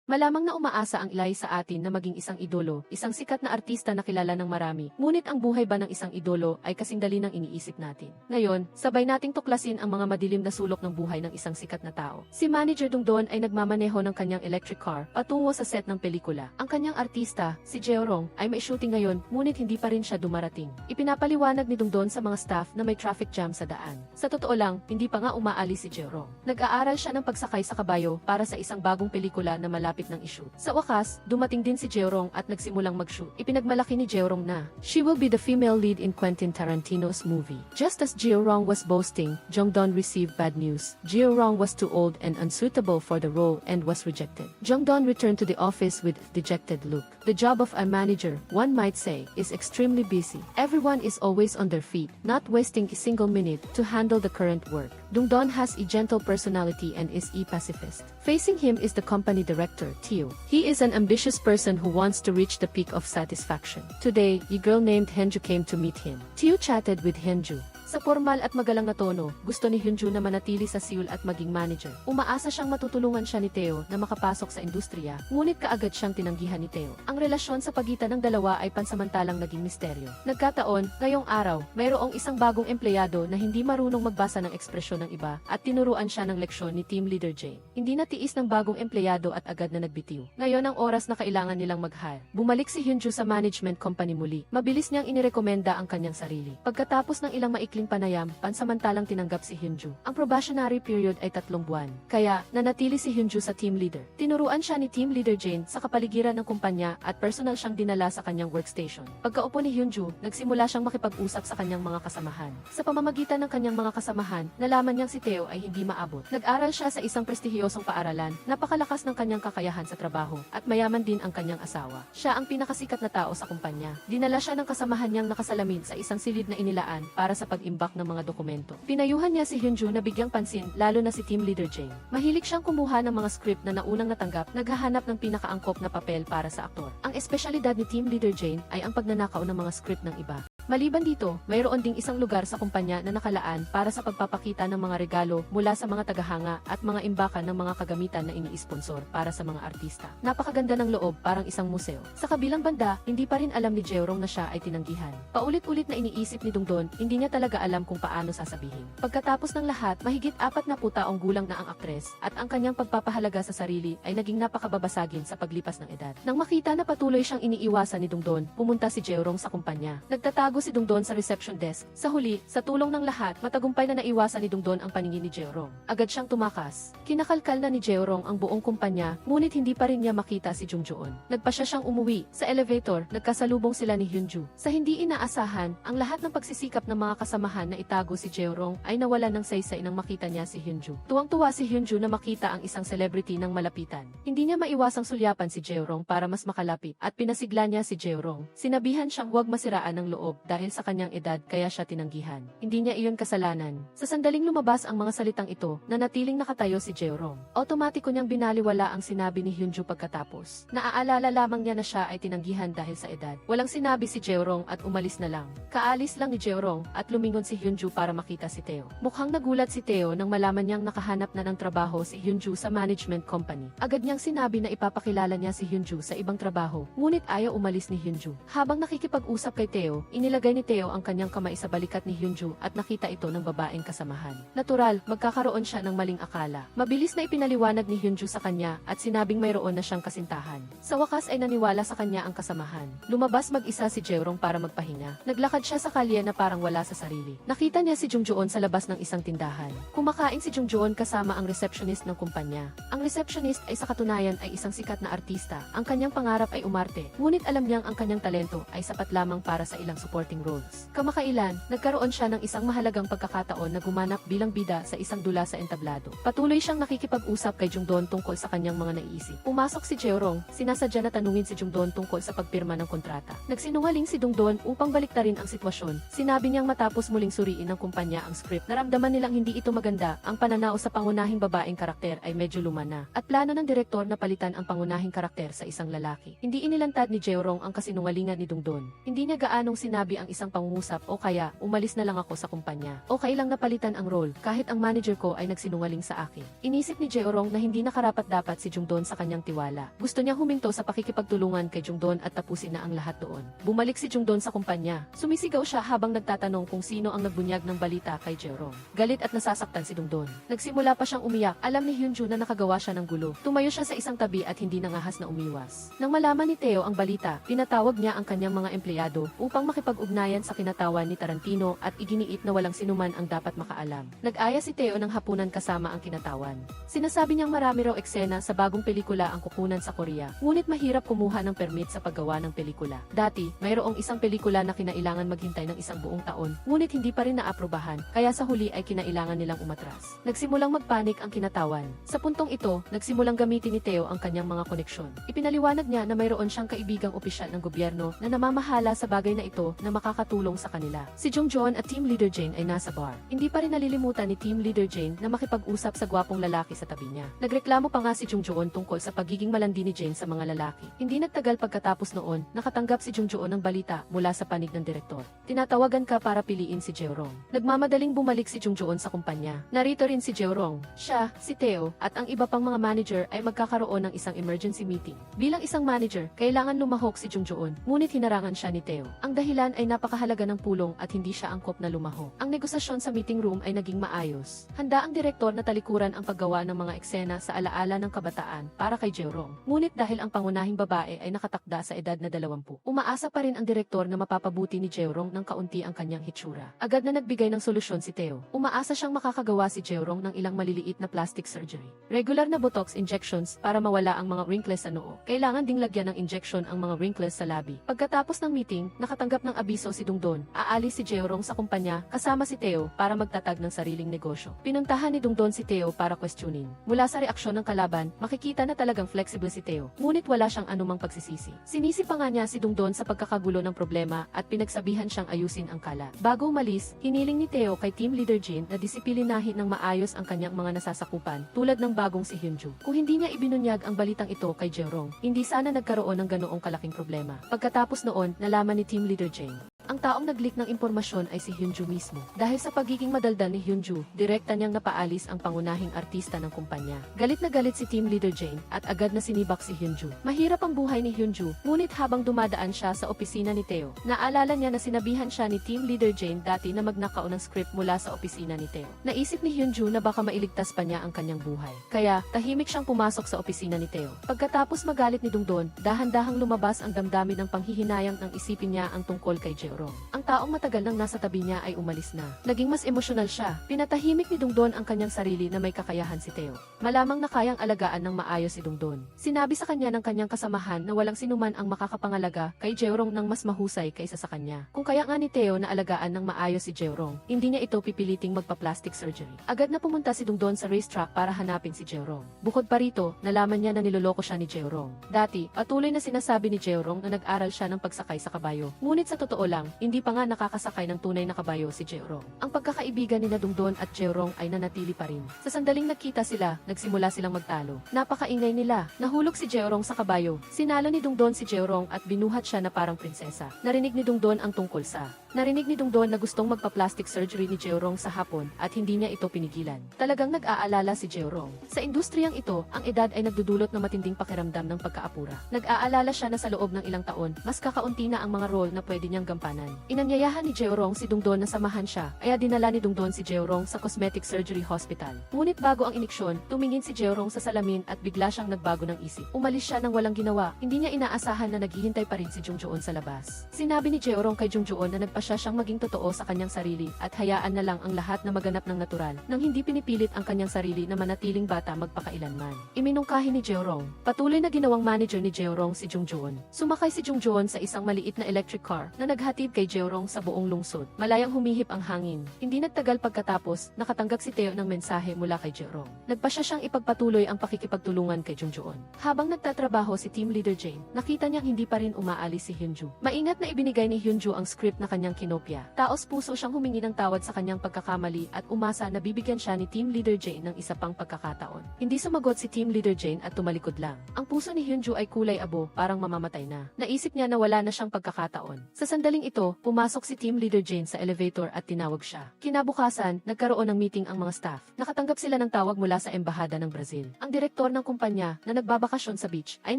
Malamang na umaasa ang ilay sa atin na maging isang idolo, isang sikat na artista na kilala ng marami. Ngunit ang buhay ba ng isang idolo ay kasing dali ng iniisip natin. Ngayon, sabay nating tuklasin ang mga madilim na sulok ng buhay ng isang sikat na tao. Si Manager Dongdon ay nagmamaneho ng kanyang electric car patungo sa set ng pelikula. Ang kanyang artista, si Jeorong, ay may shooting ngayon, ngunit hindi pa rin siya dumarating. Ipinapaliwanag ni Dongdon sa mga staff na may traffic jam sa daan. Sa totoo lang, hindi pa nga umaalis si Jeorong. Nag-aaral siya ng pagsakay sa kabayo para sa isang bagong pelikula na malapit ng i-shoot. Sa wakas, dumating din si Jeorong at nagsimulang mag-shoot. Ipinagmalaki ni Jeorong na she will be the female lead in Quentin Tarantino's movie. Just as Jeorong was boasting, Jongdon received bad news. Jeorong was too old and unsuitable for the role and was rejected. Jongdon returned to the office with dejected look. The job of a manager, one might say, is extremely busy. Everyone is always on their feet, not wasting a single minute to handle the current work. Dongdon has a gentle personality and is a pacifist. Facing him is the company director, Teo. He is an ambitious person who wants to reach the peak of satisfaction. Today, a girl named Hyunju came to meet him. Teo chatted with Hyunju. Sa formal at magalang na tono, gusto ni Hyunju na manatili sa Seoul at maging manager. Umaasa siyang matutulungan siya ni Teo na makapasok sa industriya, ngunit kaagad siyang tinanggihan ni Teo. Ang relasyon sa pagitan ng dalawa ay pansamantalang naging misteryo. Nagkataon, ngayong araw, mayroong isang bagong empleyado na hindi marunong magbasa ng ekspresyon ng iba at tinuruan siya ng leksyon ni Team Leader Jane. Hindi natiis ng bagong empleyado at agad na nagbitiw. Ngayon ang oras na kailangan nilang mag-hire. Bumalik si Hyunju sa management company muli. Mabilis niyang inirekomenda ang kanyang sarili. Pagkatapos ng ilang maikling panayam, pansamantalang tinanggap si Hyunju. Ang probationary period ay 3 buwan. Kaya, nanatili si Hyunju sa team leader. Tinuruan siya ni Team Leader Jane sa kapaligiran ng kumpanya at personal siyang dinala sa kanyang workstation. Pagkaupo ni Hyunju, nagsimula siyang makipag-usap sa kanyang mga kasamahan. Sa pamamagitan ng kanyang mga kasamahan, nalaman niyang si Teo ay hindi maabot. Nag-aral siya sa isang prestihiyosong paaralan, napakalakas ng kanyang kakayahan sa trabaho, at mayaman din ang kanyang asawa. Siya ang pinakasikat na tao sa kumpanya. Dinala siya ng kasamahan niyang nakasalamin sa isang silid na inilaan para sa pag-imbak ng mga dokumento. Pinayuhan niya si Hyunju na bigyang pansin, lalo na si Team Leader Jane. Mahilig siyang kumuha ng mga script na naunang natanggap, naghahanap ng pinakaangkop na papel para sa aktor. Ang espesyalidad ni Team Leader Jane ay ang pagnanakaw ng mga script ng iba. Maliban dito, mayroon ding isang lugar sa kumpanya na nakalaan para sa pagpapakita ng mga regalo mula sa mga tagahanga at mga imbakan ng mga kagamitan na ini-sponsor para sa mga artista. Napakaganda ng loob, parang isang museo. Sa kabilang banda, hindi pa rin alam ni Jeorong na siya ay tinanggihan. Paulit-ulit na iniisip ni Dongdon, hindi niya talaga alam kung paano sasabihin. Pagkatapos ng lahat, mahigit 40 taong gulang na ang aktres at ang kanyang pagpapahalaga sa sarili ay naging napakababasagin sa paglipas ng edad. Nang makita na patuloy siyang iniiwasan ni Dongdon, pumunta si Jeorong sa kumpanya. Nagtatago si Dongdon sa reception desk. Sa huli, sa tulong ng lahat, matagumpay na naiwasan ni Dongdon ang paningin ni Jeorong. Agad siyang tumakas. Kinakalkal na ni Jeorong ang buong kumpanya, ngunit hindi pa rin niya makita si Jungjoon. Nagpasya siyang umuwi. Sa elevator, nagkasalubong sila ni Hyunju. Sa hindi inaasahan, ang lahat ng pagsisikap ng mga kasamahan na itago si Jeorong ay nawala ng saysay nang makita niya si Hyunju. Tuwang-tuwa si Hyunju na makita ang isang celebrity ng malapitan. Hindi niya maiwasang sulyapan si Jeorong para mas makalapit at pinasigla niya si Jeorong. Sinabihan siyang huwag masiraan ng loob dahil sa kanyang edad kaya siya tinanggihan. Hindi niya iyon kasalanan. Sa sandaling lumabas ang mga salitang ito, nanatiling nakatayo si Jeorong. Automatiko niyang binaliwala ang sinabi ni Hyunju pagkatapos. Naaalala lamang niya na siya ay tinanggihan dahil sa edad. Walang sinabi si Jeorong at umalis na lang. Kaalis lang ni Jeorong at lumingon si Hyunju para makita si Teo. Mukhang nagulat si Teo nang malaman niyang nakahanap na ng trabaho si Hyunju sa management company. Agad niyang sinabi na ipapakilala niya si Hyunju sa ibang trabaho, ngunit ayaw umalis ni Hyunju. Habang nakikipag-usap kay Teo, inilagay ni Teo ang kanyang kamay sa balikat ni Hyunju at nakita ito ng babaeng kasamahan. Natural, magkakaroon siya ng maling akala. Mabilis na ipinaliwanag ni Hyunju sa kanya at sinabing mayroon na siyang kasintahan. Sa wakas ay naniwala sa kanya ang kasamahan. Lumabas mag-isa si Jeorong para magpahinga. Naglakad siya sa kalye na parang wala sa sarili. Nakita niya si Jungjoon sa labas ng isang tindahan. Kumakain si Jungjoon kasama ang receptionist ng kumpanya. Ang receptionist ay sa katunayan ay isang sikat na artista. Ang kanyang pangarap ay umarte, ngunit alam niyang ang kanyang talento ay sapat lamang para sa ilang supporting roles. Kamakailan, nagkaroon siya ng isang mahalagang pagkakataon na gumanap bilang bida sa isang dula sa entablado. Patuloy siyang nakikipag-usap kay Jungdon tungkol sa kanyang mga naiisip. Pumasok si Jeorong, sinasadya na tanungin si Jungdon tungkol sa pagpirma ng kontrata. Nagsinungaling si Dongdon upang baliktarin ang sitwasyon. Sinabi niyang matapos muling suriin ng kumpanya ang script, naramdaman nilang hindi ito maganda. Ang pananaw sa pangunahing babaeng karakter ay medyo luma na. At plano ng direktor na palitan ang pangunahing karakter sa isang lalaki. Hindi inilantad ni Jeorong ang kasinungalingan ni Dongdon. Hindi niya gaanong sinabi sinabi ang isang pangungusap o kaya umalis na lang ako sa kumpanya. O kailang napalitan ang role kahit ang manager ko ay nagsinungaling sa akin. Inisip ni Jeorong na hindi nakarapat-dapat si Jungdon sa kanyang tiwala. Gusto niya huminto sa pakikipagtulungan kay Jungdon at tapusin na ang lahat doon. Bumalik si Jungdon sa kumpanya. Sumisigaw siya habang nagtatanong kung sino ang nagbunyag ng balita kay Jeorong. Galit at nasasaktan si Jungdon. Nagsimula pa siyang umiyak. Alam ni Hyunju na nakagawa siya ng gulo. Tumayo siya sa isang tabi at hindi nangahas na umiwas. Nang malaman ni Teo ang balita, pinatawag niya ang kanyang mga empleyado upang makipag-ugnayan sa kinatawan ni Tarantino at iginiit na walang sinuman ang dapat makaalam. Nag-aya si Teo ng hapunan kasama ang kinatawan. Sinasabi niyang marami raw eksena sa bagong pelikula ang kukunan sa Korea, ngunit mahirap kumuha ng permit sa paggawa ng pelikula. Dati, mayroong isang pelikula na kinailangan maghintay ng isang buong taon, ngunit hindi pa rin naaprubahan, kaya sa huli ay kinailangan nilang umatras. Nagsimulang magpanik ang kinatawan. Sa puntong ito, nagsimulang gamitin ni Teo ang kanyang mga koneksyon. Ipinaliwanag niya na mayroon siyang kaibigang opisyal ng gobyerno na namamahala sa bagay na ito na makakatulong sa kanila. Si Jungjoon at Team Leader Jane ay nasa bar. Hindi pa rin nalilimutan ni Team Leader Jane na makipag-usap sa gwapong lalaki sa tabi niya. Nagreklamo pa nga si Jungjoon tungkol sa pagiging malandi ni Jane sa mga lalaki. Hindi nagtagal pagkatapos noon, nakatanggap si Jungjoon ng balita mula sa panig ng direktor. Tinatawagan ka para piliin si Jeorong. Nagmamadaling bumalik si Jungjoon sa kumpanya. Narito rin si Jeorong. Siya, si Teo, at ang iba pang mga manager ay magkakaroon ng isang emergency meeting. Bilang isang manager, kailangan lumahok si Jungjoon, ngunit hinarangan siya ni Teo. Ang dahilan ay napakahalaga ng pulong at hindi siya angkop na lumahok. Ang negosasyon sa meeting room ay naging maayos. Handa ang direktor na talikuran ang paggawa ng mga eksena sa alaala ng kabataan para kay Jeorong. Ngunit dahil ang pangunahing babae ay nakatakda sa edad na 20, umaasa pa rin ang direktor na mapapabuti ni Jeorong ng kaunti ang kanyang hitsura. Agad na nagbigay ng solusyon si Teo. Umaasa siyang makakagawa si Jeorong ng ilang maliliit na plastic surgery. Regular na botox injections para mawala ang mga wrinkles sa noo. Kailangan ding lagyan ng injection ang mga wrinkles sa labi. Pagkatapos ng meeting, nakatanggap ng abiso si Dungdon. Aalis si Jeorong sa kumpanya kasama si Teo para magtatag ng sariling negosyo. Pinuntahan ni Dungdon si Teo para questionin. Mula sa reaksyon ng kalaban, makikita na talagang flexible si Teo. Ngunit wala siyang anumang pagsisisi. Sinisi pa nga niya si Dungdon sa pagkakagulo ng problema at pinagsabihan siyang ayusin ang kalat. Bago umalis, hiniling ni Teo kay Team Leader Jin na disipilinahin ng maayos ang kanyang mga nasasakupan tulad ng bagong si Hyunju. Kung hindi niya ibinunyag ang balitang ito kay Jeorong, hindi sana nagkaroon ng ganoong kalaking problema. Pagkatapos noon, nalaman ni Team Leader Jin. Ang taong nag-leak ng impormasyon ay si Hyunju mismo. Dahil sa pagiging madaldal ni Hyunju, direkta niyang napaalis ang pangunahing artista ng kumpanya. Galit na galit si Team Leader Jane at agad na sinibak si Hyunju. Mahirap ang buhay ni Hyunju, ngunit habang dumadaan siya sa opisina ni Teo, naalala niya na sinabihan siya ni Team Leader Jane dati na magnakaw ng script mula sa opisina ni Teo. Naisip ni Hyunju na baka mailigtas pa niya ang kanyang buhay. Kaya, tahimik siyang pumasok sa opisina ni Teo. Pagkatapos magalit ni Dungdon, dahan-dahang lumabas ang damdamin ng panghihinayang ng isipin niya ang tungkol kay Jeorong. Ang taong matagal nang nasa tabi niya ay umalis na. Naging mas emosyonal siya. Pinatahimik ni Dungdon ang kanyang sarili na may kakayahan si Teo. Malamang na kayang alagaan ng maayos si Dungdon. Sinabi sa kanya ng kanyang kasamahan na walang sinuman ang makakapangalaga kay Jeorong ng mas mahusay kaysa sa kanya. Kung kaya nga ni Teo na alagaan ng maayos si Jeorong, hindi niya ito pipiliting magpa-plastic surgery. Agad na pumunta si Dungdon sa racetrack para hanapin si Jeorong. Bukod pa rito, nalaman niya na niloloko siya ni Jeorong. Dati, patuloy na sinasabi ni Jeorong na nag-aral siya ng pagsakay sa kabayo. Ngunit sa totoo lang, hindi pa nga nakakasakay ng tunay na kabayo si Jeorong. Ang pagkakaibigan ni Dungdon at Jeorong ay nanatili pa rin. Sa sandaling nagkita sila, nagsimula silang magtalo. Napakaingay nila. Nahulog si Jeorong sa kabayo. Sinalo ni Dungdon si Jeorong at binuhat siya na parang prinsesa. Narinig ni Dungdon ang tungkol sa Narinig ni Dungdon na gustong magpa-plastic surgery ni Jeorong sa hapon at hindi niya ito pinigilan. Talagang nag-aalala si Jeorong. Sa industriyang ito, ang edad ay nagdudulot ng matinding pakiramdam ng pagkaapura. Nag-aalala siya na sa loob ng ilang taon, mas kakaunti na ang mga role na pwede niyang gampanan. Inanyayahan ni Jeorong si Dungdon na samahan siya, kaya dinala ni Dungdon si Jeorong sa Cosmetic Surgery Hospital. Ngunit bago ang iniksyon, tumingin si Jeorong sa salamin at bigla siyang nagbago ng isip. Umalis siya nang walang ginawa. Hindi niya inaasahan na naghihintay pa rin si Jungjoon sa labas. Sinabi ni Jeorong kay Jungjoon na nagpasya siyang maging totoo sa kanyang sarili at hayaan na lang ang lahat na maganap ng natural nang hindi pinipilit ang kanyang sarili na manatiling bata magpakailanman. Iminungkahi ni Jeorong. Patuloy na ginawang manager ni Jeorong si Jungjoon. Sumakay si Jungjoon sa isang maliit na electric car na naghatid kay Jeorong sa buong lungsod. Malayang humihip ang hangin. Hindi nagtagal pagkatapos, nakatanggap si Teo ng mensahe mula kay Jeorong. Nagpasya siyang ipagpatuloy ang pakikipagtulungan kay Jungjoon. Habang nagtatrabaho si Team Leader Jane, nakita niyang hindi pa rin umaalis si Hyunju. Maingat na ibinigay ni Hyunju ang script na kanyang kinopya. Taos puso siyang humingi ng tawad sa kanyang pagkakamali at umasa na bibigyan siya ni Team Leader Jane ng isa pang pagkakataon. Hindi sumagot si Team Leader Jane at tumalikod lang. Ang puso ni Hyunju ay kulay abo, parang mamamatay na. Naisip niya na wala na siyang pagkakataon. Sa sandaling ito, nito, pumasok si Team Leader Jane sa elevator at tinawag siya. Kinabukasan, nagkaroon ng meeting ang mga staff. Nakatanggap sila ng tawag mula sa embahada ng Brazil. Ang direktor ng kumpanya na nagbabakasyon sa beach ay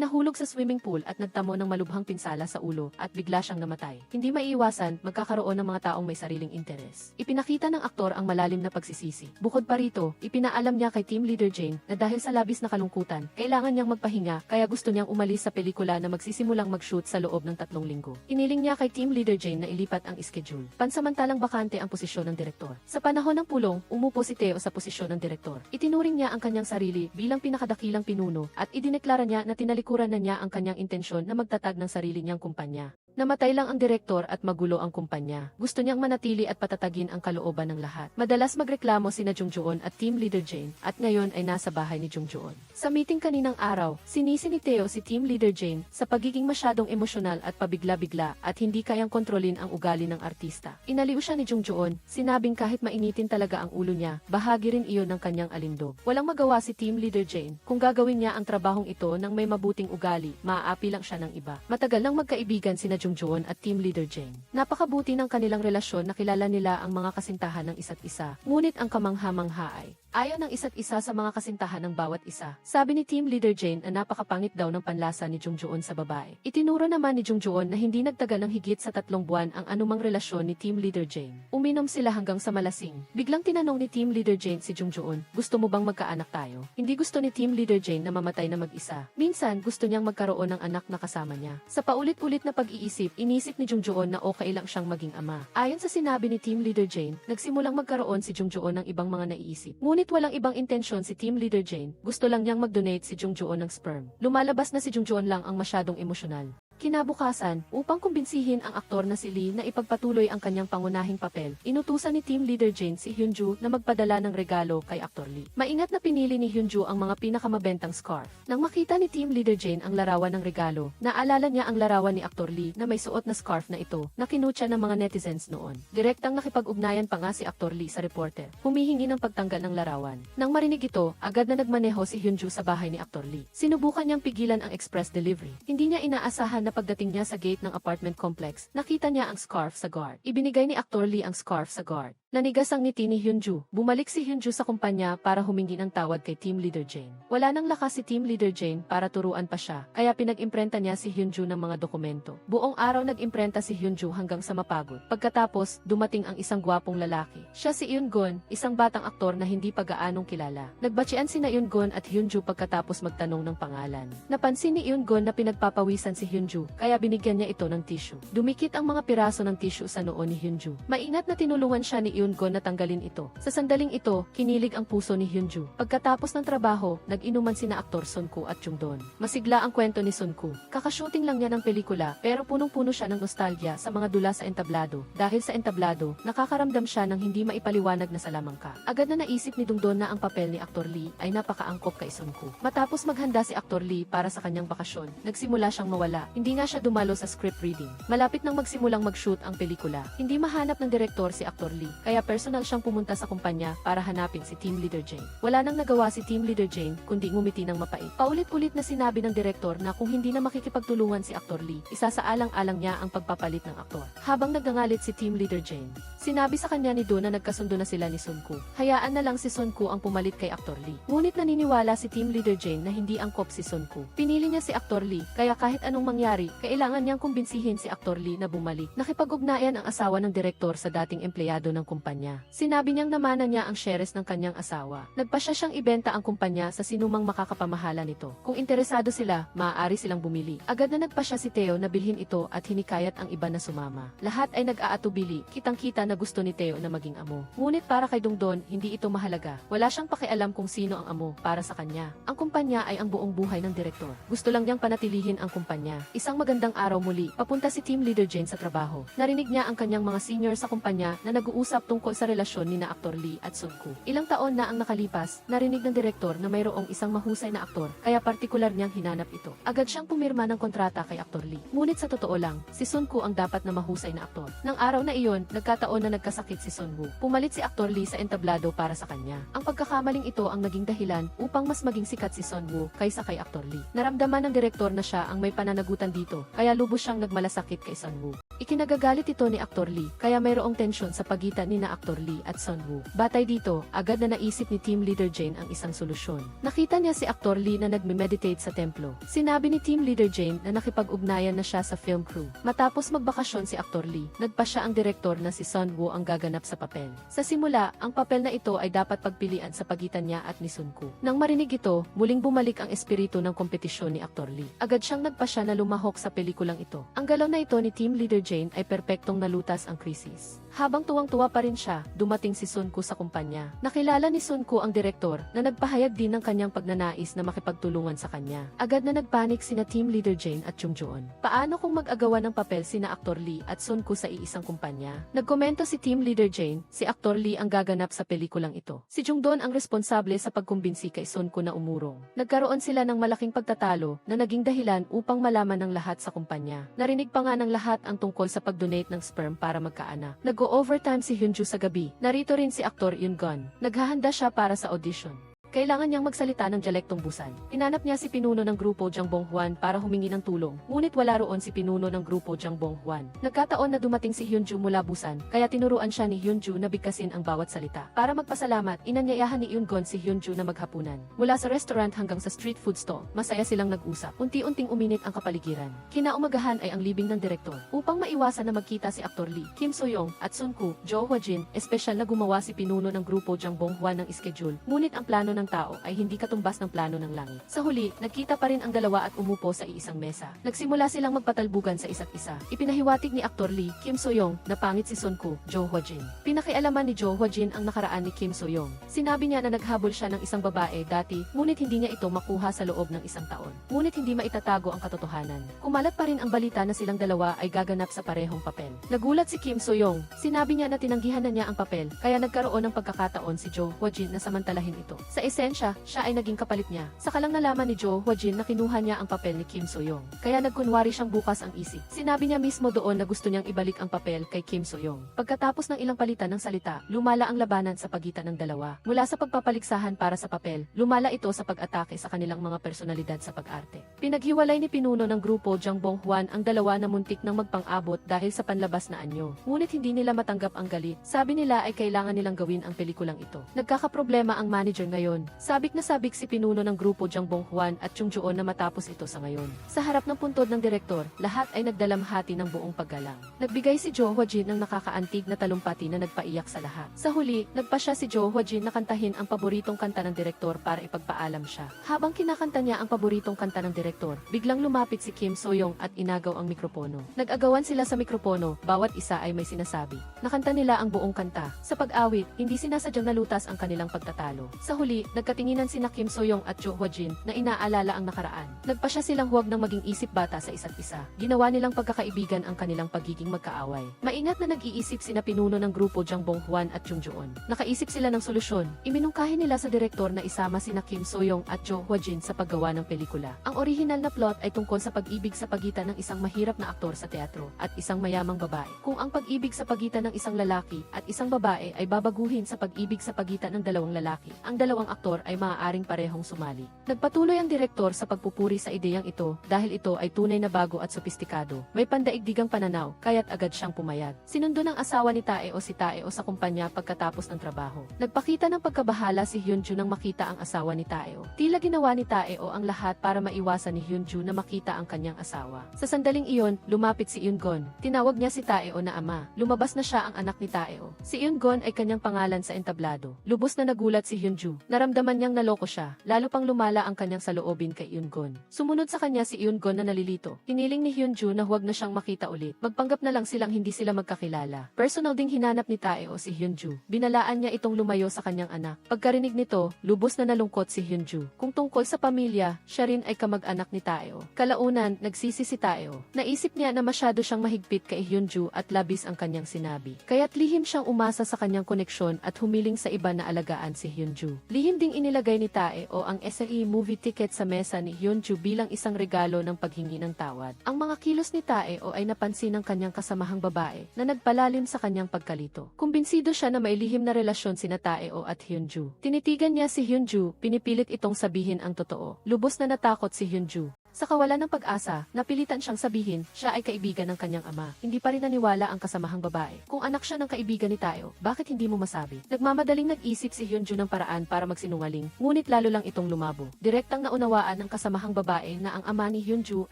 nahulog sa swimming pool at nagtamo ng malubhang pinsala sa ulo at bigla siyang namatay. Hindi maiiwasan, magkakaroon ng mga taong may sariling interes. Ipinakita ng aktor ang malalim na pagsisisi. Bukod pa rito, ipinaalam niya kay Team Leader Jane na dahil sa labis na kalungkutan, kailangan niyang magpahinga kaya gusto niyang umalis sa pelikula na magsisimulang mag-shoot sa loob ng 3 linggo. Iniling niya kay Team Leader Jane na ilipat ang schedule. Pansamantalang bakante ang posisyon ng direktor. Sa panahon ng pulong, umupo si Theo sa posisyon ng direktor. Itinuring niya ang kanyang sarili bilang pinakadakilang pinuno at idineklara niya na tinalikuran na niya ang kanyang intensyon na magtatag ng sarili niyang kumpanya. Namatay lang ang direktor at magulo ang kumpanya. Gusto niyang manatili at patatagin ang kalooban ng lahat. Madalas magreklamo sina Jungjoon at Team Leader Jane at ngayon ay nasa bahay ni Jungjoon. Sa meeting kaninang araw, sinisi ni Theo si Team Leader Jane sa pagiging masyadong emosyonal at pabigla-bigla at hindi kayang kontrolin ang ugali ng artista. Inaliw siya ni Jungjoon, sinabing kahit mainitin talaga ang ulo niya, bahagi rin iyon ng kanyang alindog. Walang magawa si Team Leader Jane kung gagawin niya ang trabahong ito ng may mabuting ugali, maaapi lang siya ng iba. Matagal nang magkaibigan sina Jungjoon at Team Leader Jane. Napakabuti ng kanilang relasyon na kilala nila ang mga kasintahan ng isa't isa. Ngunit ang kamangha-mangha ay ayaw ng isa't isa sa mga kasintahan ng bawat isa. Sabi ni Team Leader Jane na napakapangit daw ng panlasa ni Jungjoon sa babae. Itinuro naman ni Jungjoon na hindi nagtagal ng higit sa 3 buwan ang anumang relasyon ni Team Leader Jane. Uminom sila hanggang sa malasing. Biglang tinanong ni Team Leader Jane si Jungjoon, gusto mo bang magkaanak tayo? Hindi gusto ni Team Leader Jane na mamatay na mag-isa. Minsan, gusto niyang magkaroon ng anak na kasama niya. Sa paulit-ulit na pag-iisip, inisip ni Jungjoon na okay lang siyang maging ama. Ayon sa sinabi ni Team Leader Jane, nagsimulang magkaroon si Jungjoon ng ibang mga naiisip. Ngunit walang ibang intensyon si Team Leader Jane, gusto lang niyang mag-donate si Jungjoon ng sperm. Lumalabas na si Jungjoon lang ang masyadong emosyonal. Kinabukasan, upang kumbinsihin ang aktor na si Lee na ipagpatuloy ang kanyang pangunahing papel, inutusan ni Team Leader Jane si Hyunju na magpadala ng regalo kay aktor Lee. Maingat na pinili ni Hyunju ang mga pinakamabentang scarf. Nang makita ni Team Leader Jane ang larawan ng regalo, naalala niya ang larawan ni aktor Lee na may suot na scarf na ito, na kinutya ng mga netizens noon. Direktang nakipag-ugnayan pa nga si aktor Lee sa reporter, humihingi ng pagtanggal ng larawan. Nang marinig ito, agad na nagmaneho si Hyunju sa bahay ni aktor Lee. Sinubukan niyang pigilan ang express delivery. Hindi niya inaasahan na pagdating niya sa gate ng apartment complex, nakita niya ang scarf sa guard. Ibinigay ni aktor Lee ang scarf sa guard. Nanigas ang ngiti ni Hyunju. Bumalik si Hyunju sa kumpanya para humingi ng tawad kay Team Leader Jane. Wala nang lakas si Team Leader Jane para turuan pa siya, kaya pinag-imprenta niya si Hyunju ng mga dokumento. Buong araw nag-imprenta si Hyunju hanggang sa mapagod. Pagkatapos, dumating ang isang gwapong lalaki. Siya si Eun-gon, isang batang aktor na hindi pa gaanong kilala. Nagbatsian sina Eun-gon at Hyunju pagkatapos magtanong ng pangalan. Napansin ni Eun-gon na pinagpapawisan si Hyunju, kaya binigyan niya ito ng tissue. Dumikit ang mga piraso ng tissue sa noo ni Hyunju. Maingat na tinulungan siya ni Eun-gon na tanggalin ito. Sa sandaling ito, kinilig ang puso ni Hyunju. Pagkatapos ng trabaho, nag-inuman sina aktor Sunku at Jungdon. Masigla ang kwento ni Sunku. Kakashooting lang niya ng pelikula, pero punong-puno siya ng nostalgia sa mga dula sa entablado. Dahil sa entablado, nakakaramdam siya ng hindi maipaliwanag na salamangka. Agad na naisip ni Dungdon na ang papel ni aktor Lee ay napakaangkop kay Sunku. Matapos maghanda si aktor Lee para sa kanyang bakasyon, nagsimula siyang mawala. Hindi nga siya dumalo sa script reading. Malapit nang magsimulang mag-shoot ang pelikula. Hindi mahanap ng direktor si aktor Lee, kaya personal siyang pumunta sa kumpanya para hanapin si Team Leader Jane. Wala nang nagawa si Team Leader Jane kundi ngumiti ng mapait. Paulit-ulit na sinabi ng direktor na kung hindi na makikipagtulungan si aktor Lee, isasaalang-alang niya ang pagpapalit ng aktor. Habang nagngangalit si Team Leader Jane, sinabi sa kanya ni Do na nagkasundo na sila ni Sunku. Hayaan na lang si Sunku ang pumalit kay aktor Lee. Ngunit naniniwala si Team Leader Jane na hindi angkop si Sunku. Pinili niya si aktor Lee, kaya kahit anong mangyari, kailangan niyang kumbinsihin si aktor Lee na bumalik. Nakipag-ugnayan ang asawa ng direktor sa dating empleyado ng kumpanya. Sinabi niyang namana niya ang shares ng kanyang asawa. Nagpasya siyang ibenta ang kumpanya sa sinumang makakapamahala nito. Kung interesado sila, maaari silang bumili. Agad na nagpasya si Theo na bilhin ito at hinikayat ang iba na sumama. Lahat ay nag-aatubili, kitang-kita na gusto ni Theo na maging amo. Ngunit para kay Dungdon, hindi ito mahalaga. Wala siyang pakialam kung sino ang amo para sa kanya. Ang kumpanya ay ang buong buhay ng direktor. Gusto lang niyang panatilihin ang kumpanya. Isang magandang araw muli, papunta si Team Leader Jane sa trabaho. Narinig niya ang kanyang mga senior sa kumpanya na nag-uusap tungkol sa relasyon ni na Aktor Lee at Sun Koo. Ilang taon na ang nakalipas, narinig ng direktor na mayroong isang mahusay na aktor, kaya partikular niyang hinanap ito. Agad siyang pumirma ng kontrata kay Aktor Lee. Ngunit sa totoo lang, si Sun Koo ang dapat na mahusay na aktor. Nang araw na iyon, nagkataon na nagkasakit si Sun Woo. Pumalit si Aktor Lee sa entablado para sa kanya. Ang pagkakamaling ito ang naging dahilan upang mas maging sikat si Sun Woo kaysa kay Aktor Lee. Naramdaman ng direktor na siya ang may pananagutan dito, kaya lubos siyang nagmalasakit kay Sun Woo. Ikinagagalit ito ni Aktor Lee, kaya mayroong tensyon sa pagitan ni na Aktor Lee at Sun Woo. Batay dito, agad na naisip ni Team Leader Jane ang isang solusyon. Nakita niya si Aktor Lee na nagme-meditate sa templo. Sinabi ni Team Leader Jane na nakipag-ugnayan na siya sa film crew. Matapos magbakasyon si Aktor Lee, nagpa siya ang direktor na si Sun Woo ang gaganap sa papel. Sa simula, ang papel na ito ay dapat pagpilian sa pagitan niya at ni Sun Koo. Nang marinig ito, muling bumalik ang espiritu ng kompetisyon ni Aktor Lee. Agad siyang nagpa siya na lumahok sa pelikulang ito. Ang galaw na ito ni Team Leader Jane ay perpektong nalutas ang krisis. Habang tuwang-tuwa pa rin siya, dumating si Sun Koo sa kumpanya. Nakilala ni Sun Koo ang direktor na nagpahayag din ng kanyang pagnanais na makipagtulungan sa kanya. Agad na nagpanik sina Team Leader Jane at Chung Joon. Paano kung mag-agawa ng papel sina Aktor Lee at Sun Koo sa iisang kumpanya? Nagkomento si Team Leader Jane, si Aktor Lee ang gaganap sa pelikulang ito. Si Chung Doon ang responsable sa pagkumbinsi kay Sun Koo na umurong. Nagkaroon sila ng malaking pagtatalo na naging dahilan upang malaman ng lahat sa kumpanya. Narinig pa nga ng lahat ang tungkol sa pag-donate ng sperm para magkaanak. Nag-o-overtime si Hyunju sa gabi. Narito rin si Aktor Yoon Gun. Naghahanda siya para sa audition. Kailangan niyang magsalita ng dialektong Busan. Hinanap niya si pinuno ng grupo Jang Bong-hwan para humingi ng tulong, ngunit wala roon si pinuno ng grupo Jang Bong-hwan. Nagkataon na dumating si Hyunju mula Busan, kaya tinuruan siya ni Hyunju na bigkasin ang bawat salita. Para magpasalamat, inanyayahan ni Yoon-gun si Hyunju na maghapunan. Mula sa restaurant hanggang sa street food stall, masaya silang nag-usap. Unti-unting uminit ang kapaligiran. Kinaumagahan ay ang libing ng direktor. Upang maiwasan na magkita si Aktor Lee, Kim So-young at Sun Koo, Jo Hwa-jin, espesyal na gumawa si pinuno ng grupo Jang Bong-hwan ng schedule, ngunit ang plano ng tao ay hindi katumbas ng plano ng langit. Sa huli, nagkita pa rin ang dalawa at umupo sa iisang mesa. Nagsimula silang magpatalbugan sa isa't isa. Ipinahiwatig ni Aktor Lee, Kim So-young, na pangit si Sun Koo, Jo Hwa-jin. Pinakialaman ni Jo Hwa-jin ang nakaraan ni Kim So-young. Sinabi niya na naghabol siya ng isang babae dati, ngunit hindi niya ito makuha sa loob ng isang taon. Ngunit hindi maitatago ang katotohanan. Kumalat pa rin ang balita na silang dalawa ay gaganap sa parehong papel. Nagulat si Kim So-young. Sinabi niya na tinanggihan na niya ang papel, kaya nagkaroon ng pagkakataon si Jo Hwa-jin na samantalahin ito. Sa esensya, siya ay naging kapalit niya. Saka lang nalaman ni Jo Hwa-jin na kinuha niya ang papel ni Kim So-young. Kaya nagkunwari siyang bukas ang isip. Sinabi niya mismo doon na gusto niyang ibalik ang papel kay Kim So-young. Pagkatapos ng ilang palitan ng salita, lumala ang labanan sa pagitan ng dalawa. Mula sa pagpapaligsahan para sa papel, lumala ito sa pag-atake sa kanilang mga personalidad sa pag-arte. Pinaghiwalay ni pinuno ng grupo Jang Bong-hwan ang dalawa na muntik ng magpang-abot dahil sa panlabas na anyo. Ngunit hindi nila matanggap ang galit. Sabi nila ay kailangan nilang gawin ang pelikulang ito. Nagkakaproblema ang manager ngayon. Sabik na sabik si pinuno ng grupo Jang Bong-hwan at Chung Joon na matapos ito sa ngayon. Sa harap ng puntod ng direktor, lahat ay nagdalamhati ng buong paggalang. Nagbigay si Jo Hwa-jin ng nakakaantig na talumpati na nagpaiyak sa lahat. Sa huli, nagpa siya si Jo Hwa-jin na kantahin ang paboritong kanta ng direktor para ipagpaalam siya. Habang kinakanta niya ang paboritong kanta ng direktor, biglang lumapit si Kim So-young at inagaw ang mikropono. Nag-agawan sila sa mikropono, bawat isa ay may sinasabi. Nakanta nila ang buong kanta. Sa pag-awit, hindi sinasadyang nalutas ang kanilang pagtatalo. Sa huli, nagkatinginan sina Kim So-young at Jo Hwa-jin na inaalala ang nakaraan. Nagpasya silang huwag nang maging isip bata sa isa't isa. Ginawa nilang pagkakaibigan ang kanilang pagiging magkaaway. Maingat na nag-iisip sina pinuno ng grupo Jang Bong-hwan at Chung Joon. Nakaisip sila ng solusyon. Iminungkahi nila sa direktor na isama sina Kim So-young at Jo Hwa-jin sa paggawa ng pelikula. Ang orihinal na plot ay tungkol sa pag-ibig sa pagitan ng isang mahirap na aktor sa teatro at isang mayamang babae. Kung ang pag-ibig sa pagitan ng isang lalaki at isang babae ay babaguhin sa pag-ibig sa pagitan ng dalawang lalaki, ang dalawang aktor ay maaaring parehong sumali. Nagpatuloy ang direktor sa pagpupuri sa ideyang ito dahil ito ay tunay na bago at sopistikado. May pandaigdigang pananaw, kaya't agad siyang pumayag. Sinundo ng asawa ni Tae o si Tae o sa kumpanya pagkatapos ng trabaho. Nagpakita ng pagkabahala si Hyunju nang makita ang asawa ni Tae o. Tila ginawa ni Tae o ang lahat para maiwasan ni Hyunju na makita ang kanyang asawa. Sa sandaling iyon, lumapit si Yoon-gun. Tinawag niya si Tae o na ama. Lumabas na siya ang anak ni Tae o. Si Yoon-gun ay kanyang pangalan sa entablado. Lubos na nagulat si Hyunju. Naramdaman Naramdaman niyang naloko siya, lalo pang lumala ang kanyang saloobin kay Eungon. Sumunod sa kanya si Eungon na nalilito. Hiniling ni Hyunju na huwag na siyang makita ulit. Magpanggap na lang silang hindi sila magkakilala. Personal ding hinanap ni Taeo si Hyunju. Binalaan niya itong lumayo sa kanyang anak. Pagkarinig nito, lubos na nalungkot si Hyunju. Kung tungkol sa pamilya, siya rin ay kamag-anak ni Taeo. Kalaunan, nagsisi si Taeo. Naisip niya na masyado siyang mahigpit kay Hyunju at labis ang kanyang sinabi. Kaya't lihim siyang umasa sa kanyang koneksyon at humiling sa iba na alagaan si Hyunju. Lihim ding inilagay ni Taeo ang SLE movie ticket sa mesa ni Hyunju bilang isang regalo ng paghingi ng tawad. Ang mga kilos ni Taeo ay napansin ng kanyang kasamahang babae na nagpalalim sa kanyang pagkalito. Kumbinsido siya na may lihim na relasyon sina Taeo at Hyunju. Tinitigan niya si Hyunju, pinipilit itong sabihin ang totoo. Lubos na natakot si Hyunju. Sa kawalan ng pag-asa, napilitan siyang sabihin siya ay kaibigan ng kanyang ama. Hindi pa rin naniwala ang kasamahang babae. Kung anak siya ng kaibigan ni Taeo, bakit hindi mo masabi? Nagmamadaling nag-isip si Hyunju ng paraan para magsinungaling, ngunit lalo lang itong lumabo. Direktang naunawaan ng kasamahang babae na ang ama ni Hyunju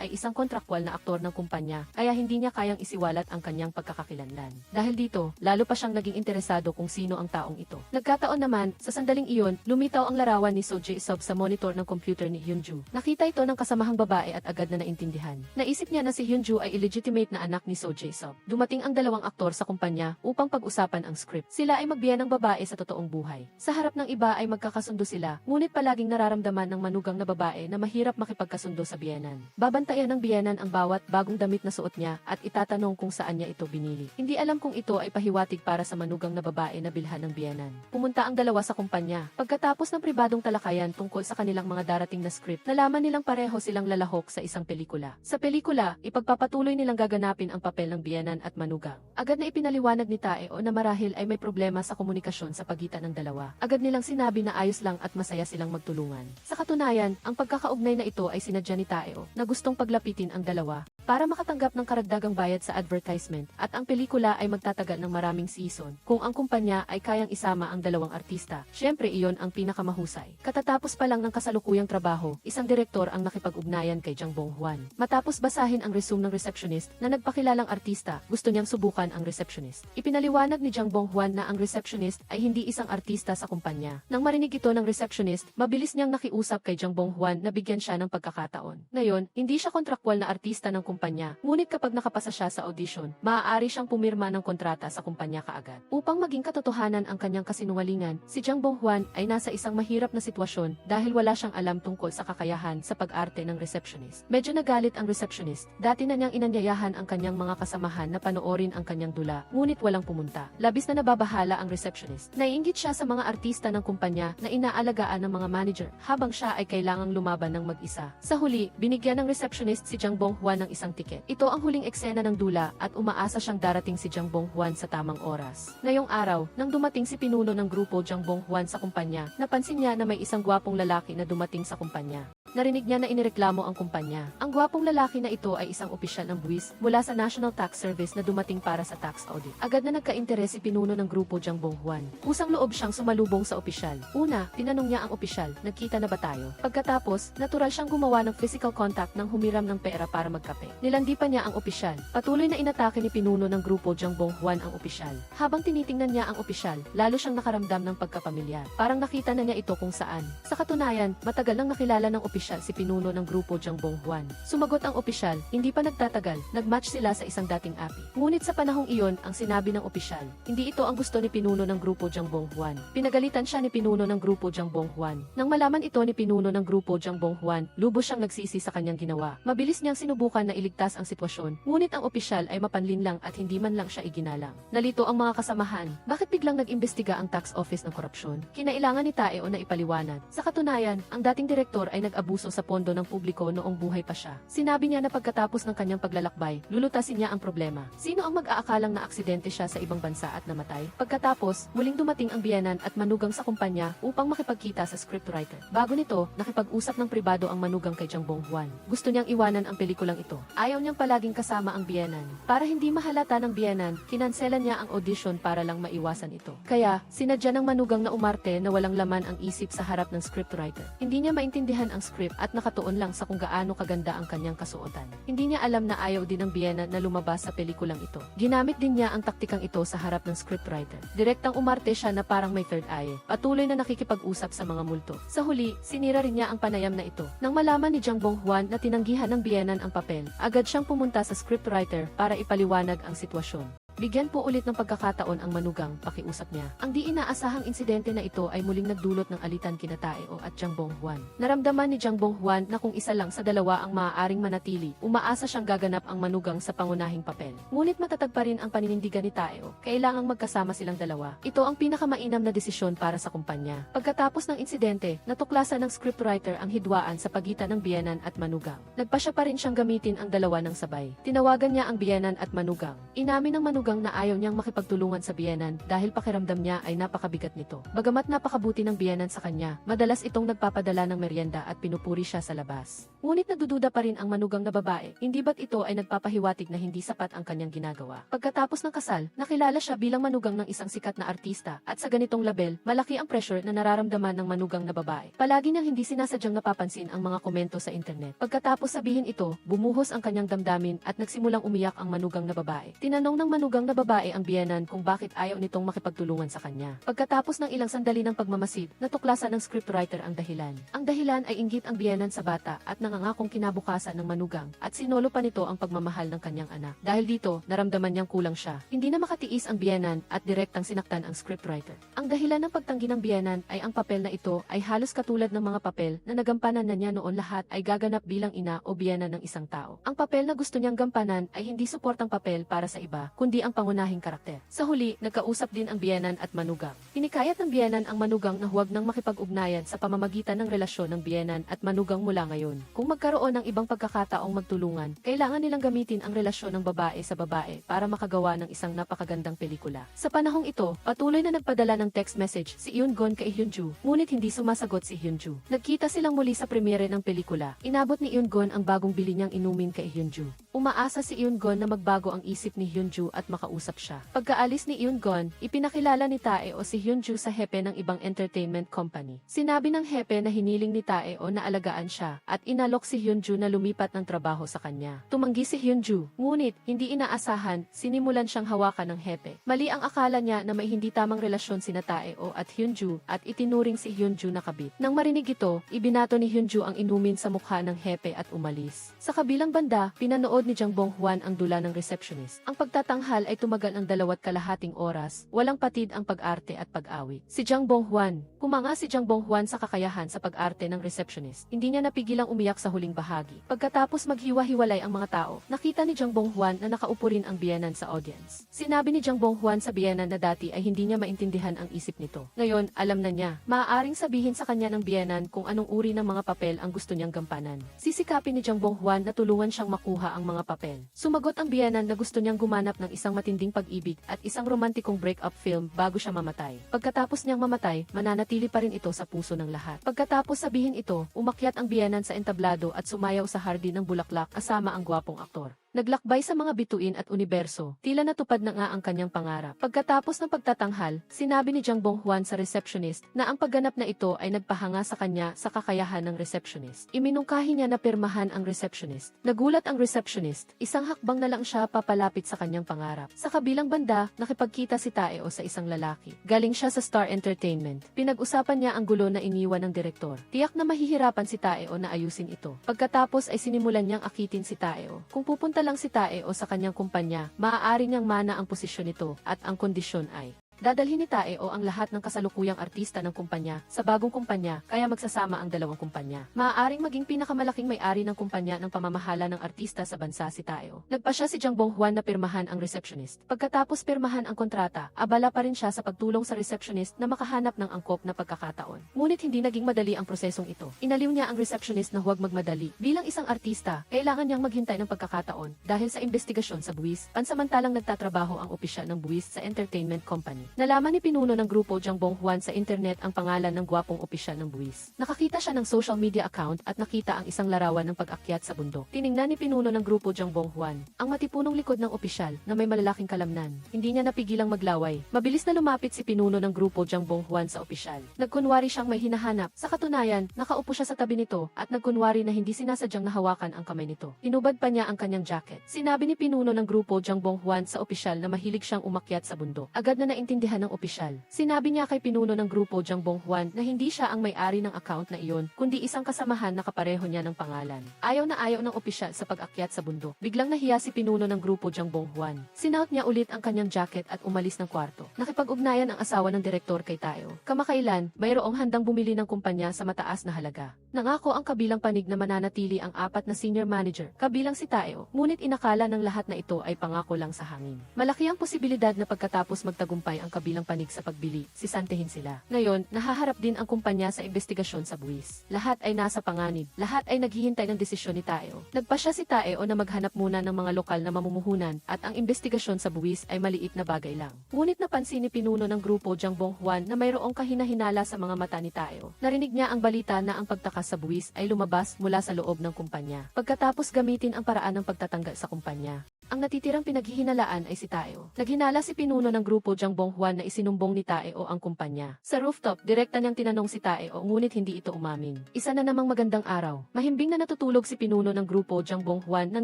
ay isang kontrakwal na aktor ng kumpanya, kaya hindi niya kayang isiwalat ang kanyang pagkakakilanlan. Dahil dito, lalo pa siyang naging interesado kung sino ang taong ito. Nagkataon naman, sa sandaling iyon, lumitaw ang larawan ni Seo Jae-sub sa monitor ng computer ni Hyunju. Nakita ito ng kasamahang babae at agad na naintindihan. Naisip niya na si Hyunju ay illegitimate na anak ni Seo Jae-sub. Dumating ang dalawang aktor sa kumpanya upang pag-usapan ang script. Sila ay magbiyan ng babae sa totoong buhay. Sa harap ng iba ay magkakasundo sila, ngunit palaging nararamdaman ng manugang na babae na mahirap makipagkasundo sa biyenan. Babantayan ng biyenan ang bawat bagong damit na suot niya at itatanong kung saan niya ito binili. Hindi alam kung ito ay pahiwatig para sa manugang na babae na bilhan ng biyenan. Pumunta ang dalawa sa kumpanya. Pagkatapos ng pribadong talakayan tungkol sa kanilang mga darating na script, nalaman nilang pareho silang lalahok sa isang pelikula. Sa pelikula, ipagpapatuloy nilang gaganapin ang papel ng biyenan at manugang. Agad na ipinaliwanag ni Taeo na marahil ay may problema sa komunikasyon sa pagitan ng dalawa. Agad nilang sinabi na ayos lang at masaya silang magtulungan. Sa katunayan, ang pagkakaugnay na ito ay sinadya ni Taeo na gustong paglapitin ang dalawa para makatanggap ng karagdagang bayad sa advertisement at ang pelikula ay magtatagal ng maraming season. Kung ang kumpanya ay kayang isama ang dalawang artista, syempre iyon ang pinakamahusay. Katatapos pa lang ng kasalukuyang trabaho, isang direktor ang nakipag-ugnayan kay Jang Bong-hwan. Matapos basahin ang resume ng receptionist na nagpakilalang artista, gusto niyang subukan ang receptionist. Ipinaliwanag ni Jang Bong-hwan na ang receptionist ay hindi isang artista sa kumpanya. Nang marinig ito ng receptionist, mabilis niyang nakiusap kay Jang Bong-hwan na bigyan siya ng pagkakataon. Ngayon, hindi siya kontrakwal na artista ng kumpanya, ngunit kapag nakapasa siya sa audition, maaari siyang pumirma ng kontrata sa kumpanya kaagad. Upang maging katotohanan ang kanyang kasinungalingan, si Jang Bong-hwan ay nasa isang mahirap na sitwasyon dahil wala siyang alam tungkol sa kakayahan sa pag-arte ng receptionist. Medyo nagalit ang receptionist. Dati na niyang inanyayahan ang kanyang mga kasamahan na panoorin ang kanyang dula, ngunit walang pumunta. Labis na nababahala ang receptionist. Naiinggit siya sa mga artista ng kumpanya na inaalagaan ng mga manager habang siya ay kailangang lumaban ng mag-isa. Sa huli, binigyan ng receptionist si Jang Bong-hwan ng isang tiket. Ito ang huling eksena ng dula at umaasa siyang darating si Jang Bong-hwan sa tamang oras. Ngayong araw, nang dumating si pinuno ng grupo Jang Bong-hwan sa kumpanya, napansin niya na may isang gwapong lalaki na dumating sa kumpanya. Narinig niya na inireklamo ang kumpanya. Ang gwapong lalaki na ito ay isang opisyal ng buwis mula sa National Tax Service na dumating para sa tax audit. Agad na nagka-interes si pinuno ng grupo Jang Bong-hwan. Kusang loob siyang sumalubong sa opisyal. Una, tinanong niya ang opisyal, nagkita na ba tayo? Pagkatapos, natural siyang gumawa ng physical contact nang humiram ng pera para magkape. Nilandi pa niya ang opisyal. Patuloy na inatake ni pinuno ng grupo Jang Bong-hwan ang opisyal. Habang tinitingnan niya ang opisyal, lalo siyang nakaramdam ng pagkapamilyar. Parang nakita na niya ito kung saan. Sa katunayan, matagal nang nakilala ng opisyal si pinuno ng grupo Jang Bong-hwan. Sumagot ang opisyal, hindi pa nagtatagal, nagmatch sila sa isang dating api. Ngunit sa panahong iyon, ang sinabi ng opisyal, hindi ito ang gusto ni pinuno ng grupo Jang Bong-hwan. Pinagalitan siya ni pinuno ng grupo Jang Bong-hwan. Nang malaman ito ni pinuno ng grupo Jang Bong-hwan, lubos siyang nagsisi sa kanyang ginawa. Mabilis niyang sinubukan na iligtas ang sitwasyon, ngunit ang opisyal ay mapanlinlang at hindi man lang siya iginalang. Nalito ang mga kasamahan, bakit biglang nag-imbestiga ang tax office ng korupsyon? Kinailangan ni Taeo na ipaliwanag. Sa katunayan, ang dating direktor ay nag-abuso sa pondo ng publiko noong buhay pa siya. Sinabi niya na pagkatapos ng kanyang paglalakbay, lulutasin niya ang problema. Sino ang mag-aakalang na aksidente siya sa ibang bansa at namatay? Pagkatapos, muling dumating ang biyenan at manugang sa kumpanya upang makipagkita sa scriptwriter. Bago nito, nakipag-usap ng pribado ang manugang kay Jang Bong-hwan. Gusto niyang iwanan ang pelikulang ito. Ayaw niyang palaging kasama ang biyenan. Para hindi mahalata ng biyenan, kinanselan niya ang audition para lang maiwasan ito. Kaya, sinadya ng manugang na umarte na walang laman ang isip sa harap ng scriptwriter. Hindi niya maintindihan ang script at nakatuon lang sa kung gaano kaganda ang kanyang kasuotan. Hindi niya alam na ayaw din ng biyena na lumabas sa pelikulang ito. Ginamit din niya ang taktikang ito sa harap ng scriptwriter. Direktang umarte siya na parang may third eye. Patuloy na nakikipag-usap sa mga multo. Sa huli, sinira rin niya ang panayam na ito. Nang malaman ni Jang Bong-hwan na tinanggihan ng biyenan ang papel, agad siyang pumunta sa scriptwriter para ipaliwanag ang sitwasyon. Bigyan po ulit ng pagkakataon ang manugang, pakiusap niya. Ang di inaasahang insidente na ito ay muling nagdulot ng alitan kina Tae-o at Jang Bong-hwan. Naramdaman ni Jang Bong-hwan na kung isa lang sa dalawa ang maaaring manatili, umaasa siyang gaganap ang manugang sa pangunahing papel. Ngunit matatag pa rin ang paninindigan ni Tae-o, kailangang magkasama silang dalawa. Ito ang pinakamainam na desisyon para sa kumpanya. Pagkatapos ng insidente, natuklasan ng scriptwriter ang hidwaan sa pagitan ng biyenan at manugang. Nagpa siya pa rin siyang gamitin ang dalawa ng sabay. Tinawagan niya ang biyenan at manugang. Inamin ng manugang na ayaw niyang makipagtulungan sa biyenan dahil pakiramdam niya ay napakabigat nito. Bagamat napakabuti ng biyenan sa kanya, madalas itong nagpapadala ng merienda at pinupuri siya sa labas. Ngunit nagdududa pa rin ang manugang na babae, hindi ba't ito ay nagpapahiwatig na hindi sapat ang kanyang ginagawa. Pagkatapos ng kasal, nakilala siya bilang manugang ng isang sikat na artista at sa ganitong label, malaki ang pressure na nararamdaman ng manugang na babae. Palagi niyang hindi sinasadyang napapansin ang mga komento sa internet. Pagkatapos sabihin ito, bumuhos ang kanyang damdamin at nagsimulang umiyak ang manugang na babae. Tinanong ng manugang na babae ang biyenan kung bakit ayaw nitong makipagtulungan sa kanya. Pagkatapos ng ilang sandali ng pagmamasid, natuklasan ng scriptwriter ang dahilan. Ang dahilan ay inggit ang biyenan sa bata at nangangakong kinabukasan ng manugang at sinolo pa nito ang pagmamahal ng kanyang anak. Dahil dito, naramdaman niyang kulang siya. Hindi na makatiis ang biyenan at direktang sinaktan ang scriptwriter. Ang dahilan ng pagtanggi ng biyenan ay ang papel na ito ay halos katulad ng mga papel na nagampanan na niya noon, lahat ay gaganap bilang ina o biyena ng isang tao. Ang papel na gusto niyang gampanan ay hindi suportang papel para sa iba, kundi ang pangunahing karakter. Sa huli, nagkausap din ang biyenan at manugang. Hinikayat ng biyenan ang manugang na huwag nang makipag-ugnayan sa pamamagitan ng relasyon ng biyenan at manugang mula ngayon. Kung magkaroon ng ibang pagkakataong magtulungan, kailangan nilang gamitin ang relasyon ng babae sa babae para makagawa ng isang napakagandang pelikula. Sa panahong ito, patuloy na nagpadala ng text message si Eun-gon kay Hyunju, ngunit hindi sumasagot si Hyunju. Nagkita silang muli sa premiere ng pelikula. Inabot ni Eun-gon ang bagong bili niyang inumin kay Hyunju. Umaasa si Eun-gon na magbago ang isip ni Hyunju at makausap siya. Pagkaalis ni Eun-gon, ipinakilala ni Tae-o si Hyunju sa hepe ng ibang entertainment company. Sinabi ng hepe na hiniling ni Tae-o na alagaan siya at inalok si Hyunju na lumipat ng trabaho sa kanya. Tumanggi si Hyunju, ngunit hindi inaasahan, sinimulan siyang hawakan ng hepe. Mali ang akala niya na may hindi tamang relasyon sina Tae-o at Hyunju at itinuring si Hyunju na kabit. Nang marinig ito, ibinato ni Hyunju ang inumin sa mukha ng hepe at umalis. Sa kabilang banda, pinanood ni Jang Bong-hwan ang dula ng receptionist. Ang pagtatanghal ay tumagal ng 2.5 oras, walang patid ang pag-arte at pag-awit. Si Jang Bong-hwan, kumanga si Jang Bong-hwan sa kakayahan sa pag-arte ng receptionist. Hindi niya napigilang umiyak sa huling bahagi. Pagkatapos maghiwa-hiwalay ang mga tao, nakita ni Jang Bong-hwan na nakaupo rin ang biyenan sa audience. Sinabi ni Jang Bong-hwan sa biyenan na dati ay hindi niya maintindihan ang isip nito. Ngayon, alam na niya. Maaaring sabihin sa kanya ng biyenan kung anong uri ng mga papel ang gusto niyang gampanan. Sisikapin ni Jang Bong-hwan na tulungan siyang makuha ang mga papel. Sumagot ang biyenan na gusto niyang gumanap ng isang matinding pag-ibig at isang romantikong break-up film bago siya mamatay. Pagkatapos niyang mamatay, mananatili pa rin ito sa puso ng lahat. Pagkatapos sabihin ito, umakyat ang biyenan sa entablado at sumayaw sa hardin ng bulaklak kasama ang gwapong aktor. Naglakbay sa mga bituin at universo, tila natupad na nga ang kanyang pangarap. Pagkatapos ng pagtatanghal, sinabi ni Jang Bong-hwan sa receptionist na ang pagganap na ito ay nagpahanga sa kanya sa kakayahan ng receptionist. Iminungkahi niya na pirmahan ang receptionist. Nagulat ang receptionist, isang hakbang na lang siya papalapit sa kanyang pangarap. Sa kabilang banda, nakipagkita si Tae-o sa isang lalaki. Galing siya sa Star Entertainment. Pinag-usapan niya ang gulo na iniwan ng direktor. Tiyak na mahihirapan si Tae-o na ayusin ito. Pagkatapos ay sinimulan niyang akitin si Tae-o. Kung pupunta lang si Tae-o sa kanyang kumpanya, maaari niyang mana ang posisyon nito at ang kondisyon ay dadalhin ni Tae-o ang lahat ng kasalukuyang artista ng kumpanya sa bagong kumpanya, kaya magsasama ang dalawang kumpanya. Maaaring maging pinakamalaking may-ari ng kumpanya ng pamamahala ng artista sa bansa si Tae-o. Nagpa siya si Jang Bong-hwan na pirmahan ang receptionist. Pagkatapos pirmahan ang kontrata, abala pa rin siya sa pagtulong sa receptionist na makahanap ng angkop na pagkakataon. Ngunit hindi naging madali ang prosesong ito. Inaliw niya ang receptionist na huwag magmadali. Bilang isang artista, kailangan niyang maghintay ng pagkakataon dahil sa investigasyon sa buwis, pansamantalang nagtatrabaho ang opisyal ng buwis sa entertainment company. Nalaman ni pinuno ng grupo Jang Bonghwan sa internet ang pangalan ng gwapong opisyal ng buwis. Nakakita siya ng social media account at nakita ang isang larawan ng pag-akyat sa bundok. Tiningnan ni pinuno ng grupo Jang Bonghwan ang matipunong likod ng opisyal na may malalaking kalamnan. Hindi niya napigilang maglaway. Mabilis na lumapit si pinuno ng grupo Jang Bonghwan sa opisyal. Nagkunwari siyang may hinahanap. Sa katunayan, nakaupo siya sa tabi nito at nagkunwari na hindi sinasadyang nahawakan ang kamay nito. Tinubad pa niya ang kanyang jacket. Sinabi ni pinuno ng grupo Jang Bonghwan sa opisyal na mahilig siyang umakyat sa bundok. Agad na naintindihan ng opisyal. Sinabi niya kay pinuno ng grupo Jang Bonghwan na hindi siya ang may-ari ng account na iyon, kundi isang kasamahan na kapareho niya ng pangalan. Ayaw na ayaw ng opisyal sa pag-akyat sa bundok. Biglang nahiya si pinuno ng grupo Jang Bonghwan. Sinaot niya ulit ang kanyang jacket at umalis ng kwarto. Nakipag-ugnayan ang asawa ng direktor kay Taeo. Kamakailan, mayroong handang bumili ng kumpanya sa mataas na halaga. Nangako ang kabilang panig na mananatili ang 4 na senior manager, kabilang si Taeo, ngunit inakala ng lahat na ito ay pangako lang sa hangin. Malaki ang posibilidad na pagkatapos magtagumpay ang kabilang panig sa pagbili, sisantehin sila. Ngayon, nahaharap din ang kumpanya sa investigasyon sa buwis. Lahat ay nasa panganib, lahat ay naghihintay ng desisyon ni Taeo. Nagpasya si Taeo na maghanap muna ng mga lokal na mamumuhunan at ang investigasyon sa buwis ay maliit na bagay lang. Ngunit napansin ni pinuno ng grupo Jang Bonghwan na mayroong kahinahinala sa mga mata ni Taeo. Narinig niya ang balita na ang pagtakas sa buwis ay lumabas mula sa loob ng kumpanya. Pagkatapos gamitin ang paraan ng pagtatanggal sa kumpanya. Ang natitirang pinaghihinalaan ay si Taeo. Naghinala si pinuno ng grupo Jang Bonghwan na isinumbong ni Taeo ang kumpanya. Sa rooftop, direkta niyang tinanong si Taeo ngunit hindi ito umamin. Isa na namang magandang araw. Mahimbing na natutulog si pinuno ng grupo Jang Bonghwan nang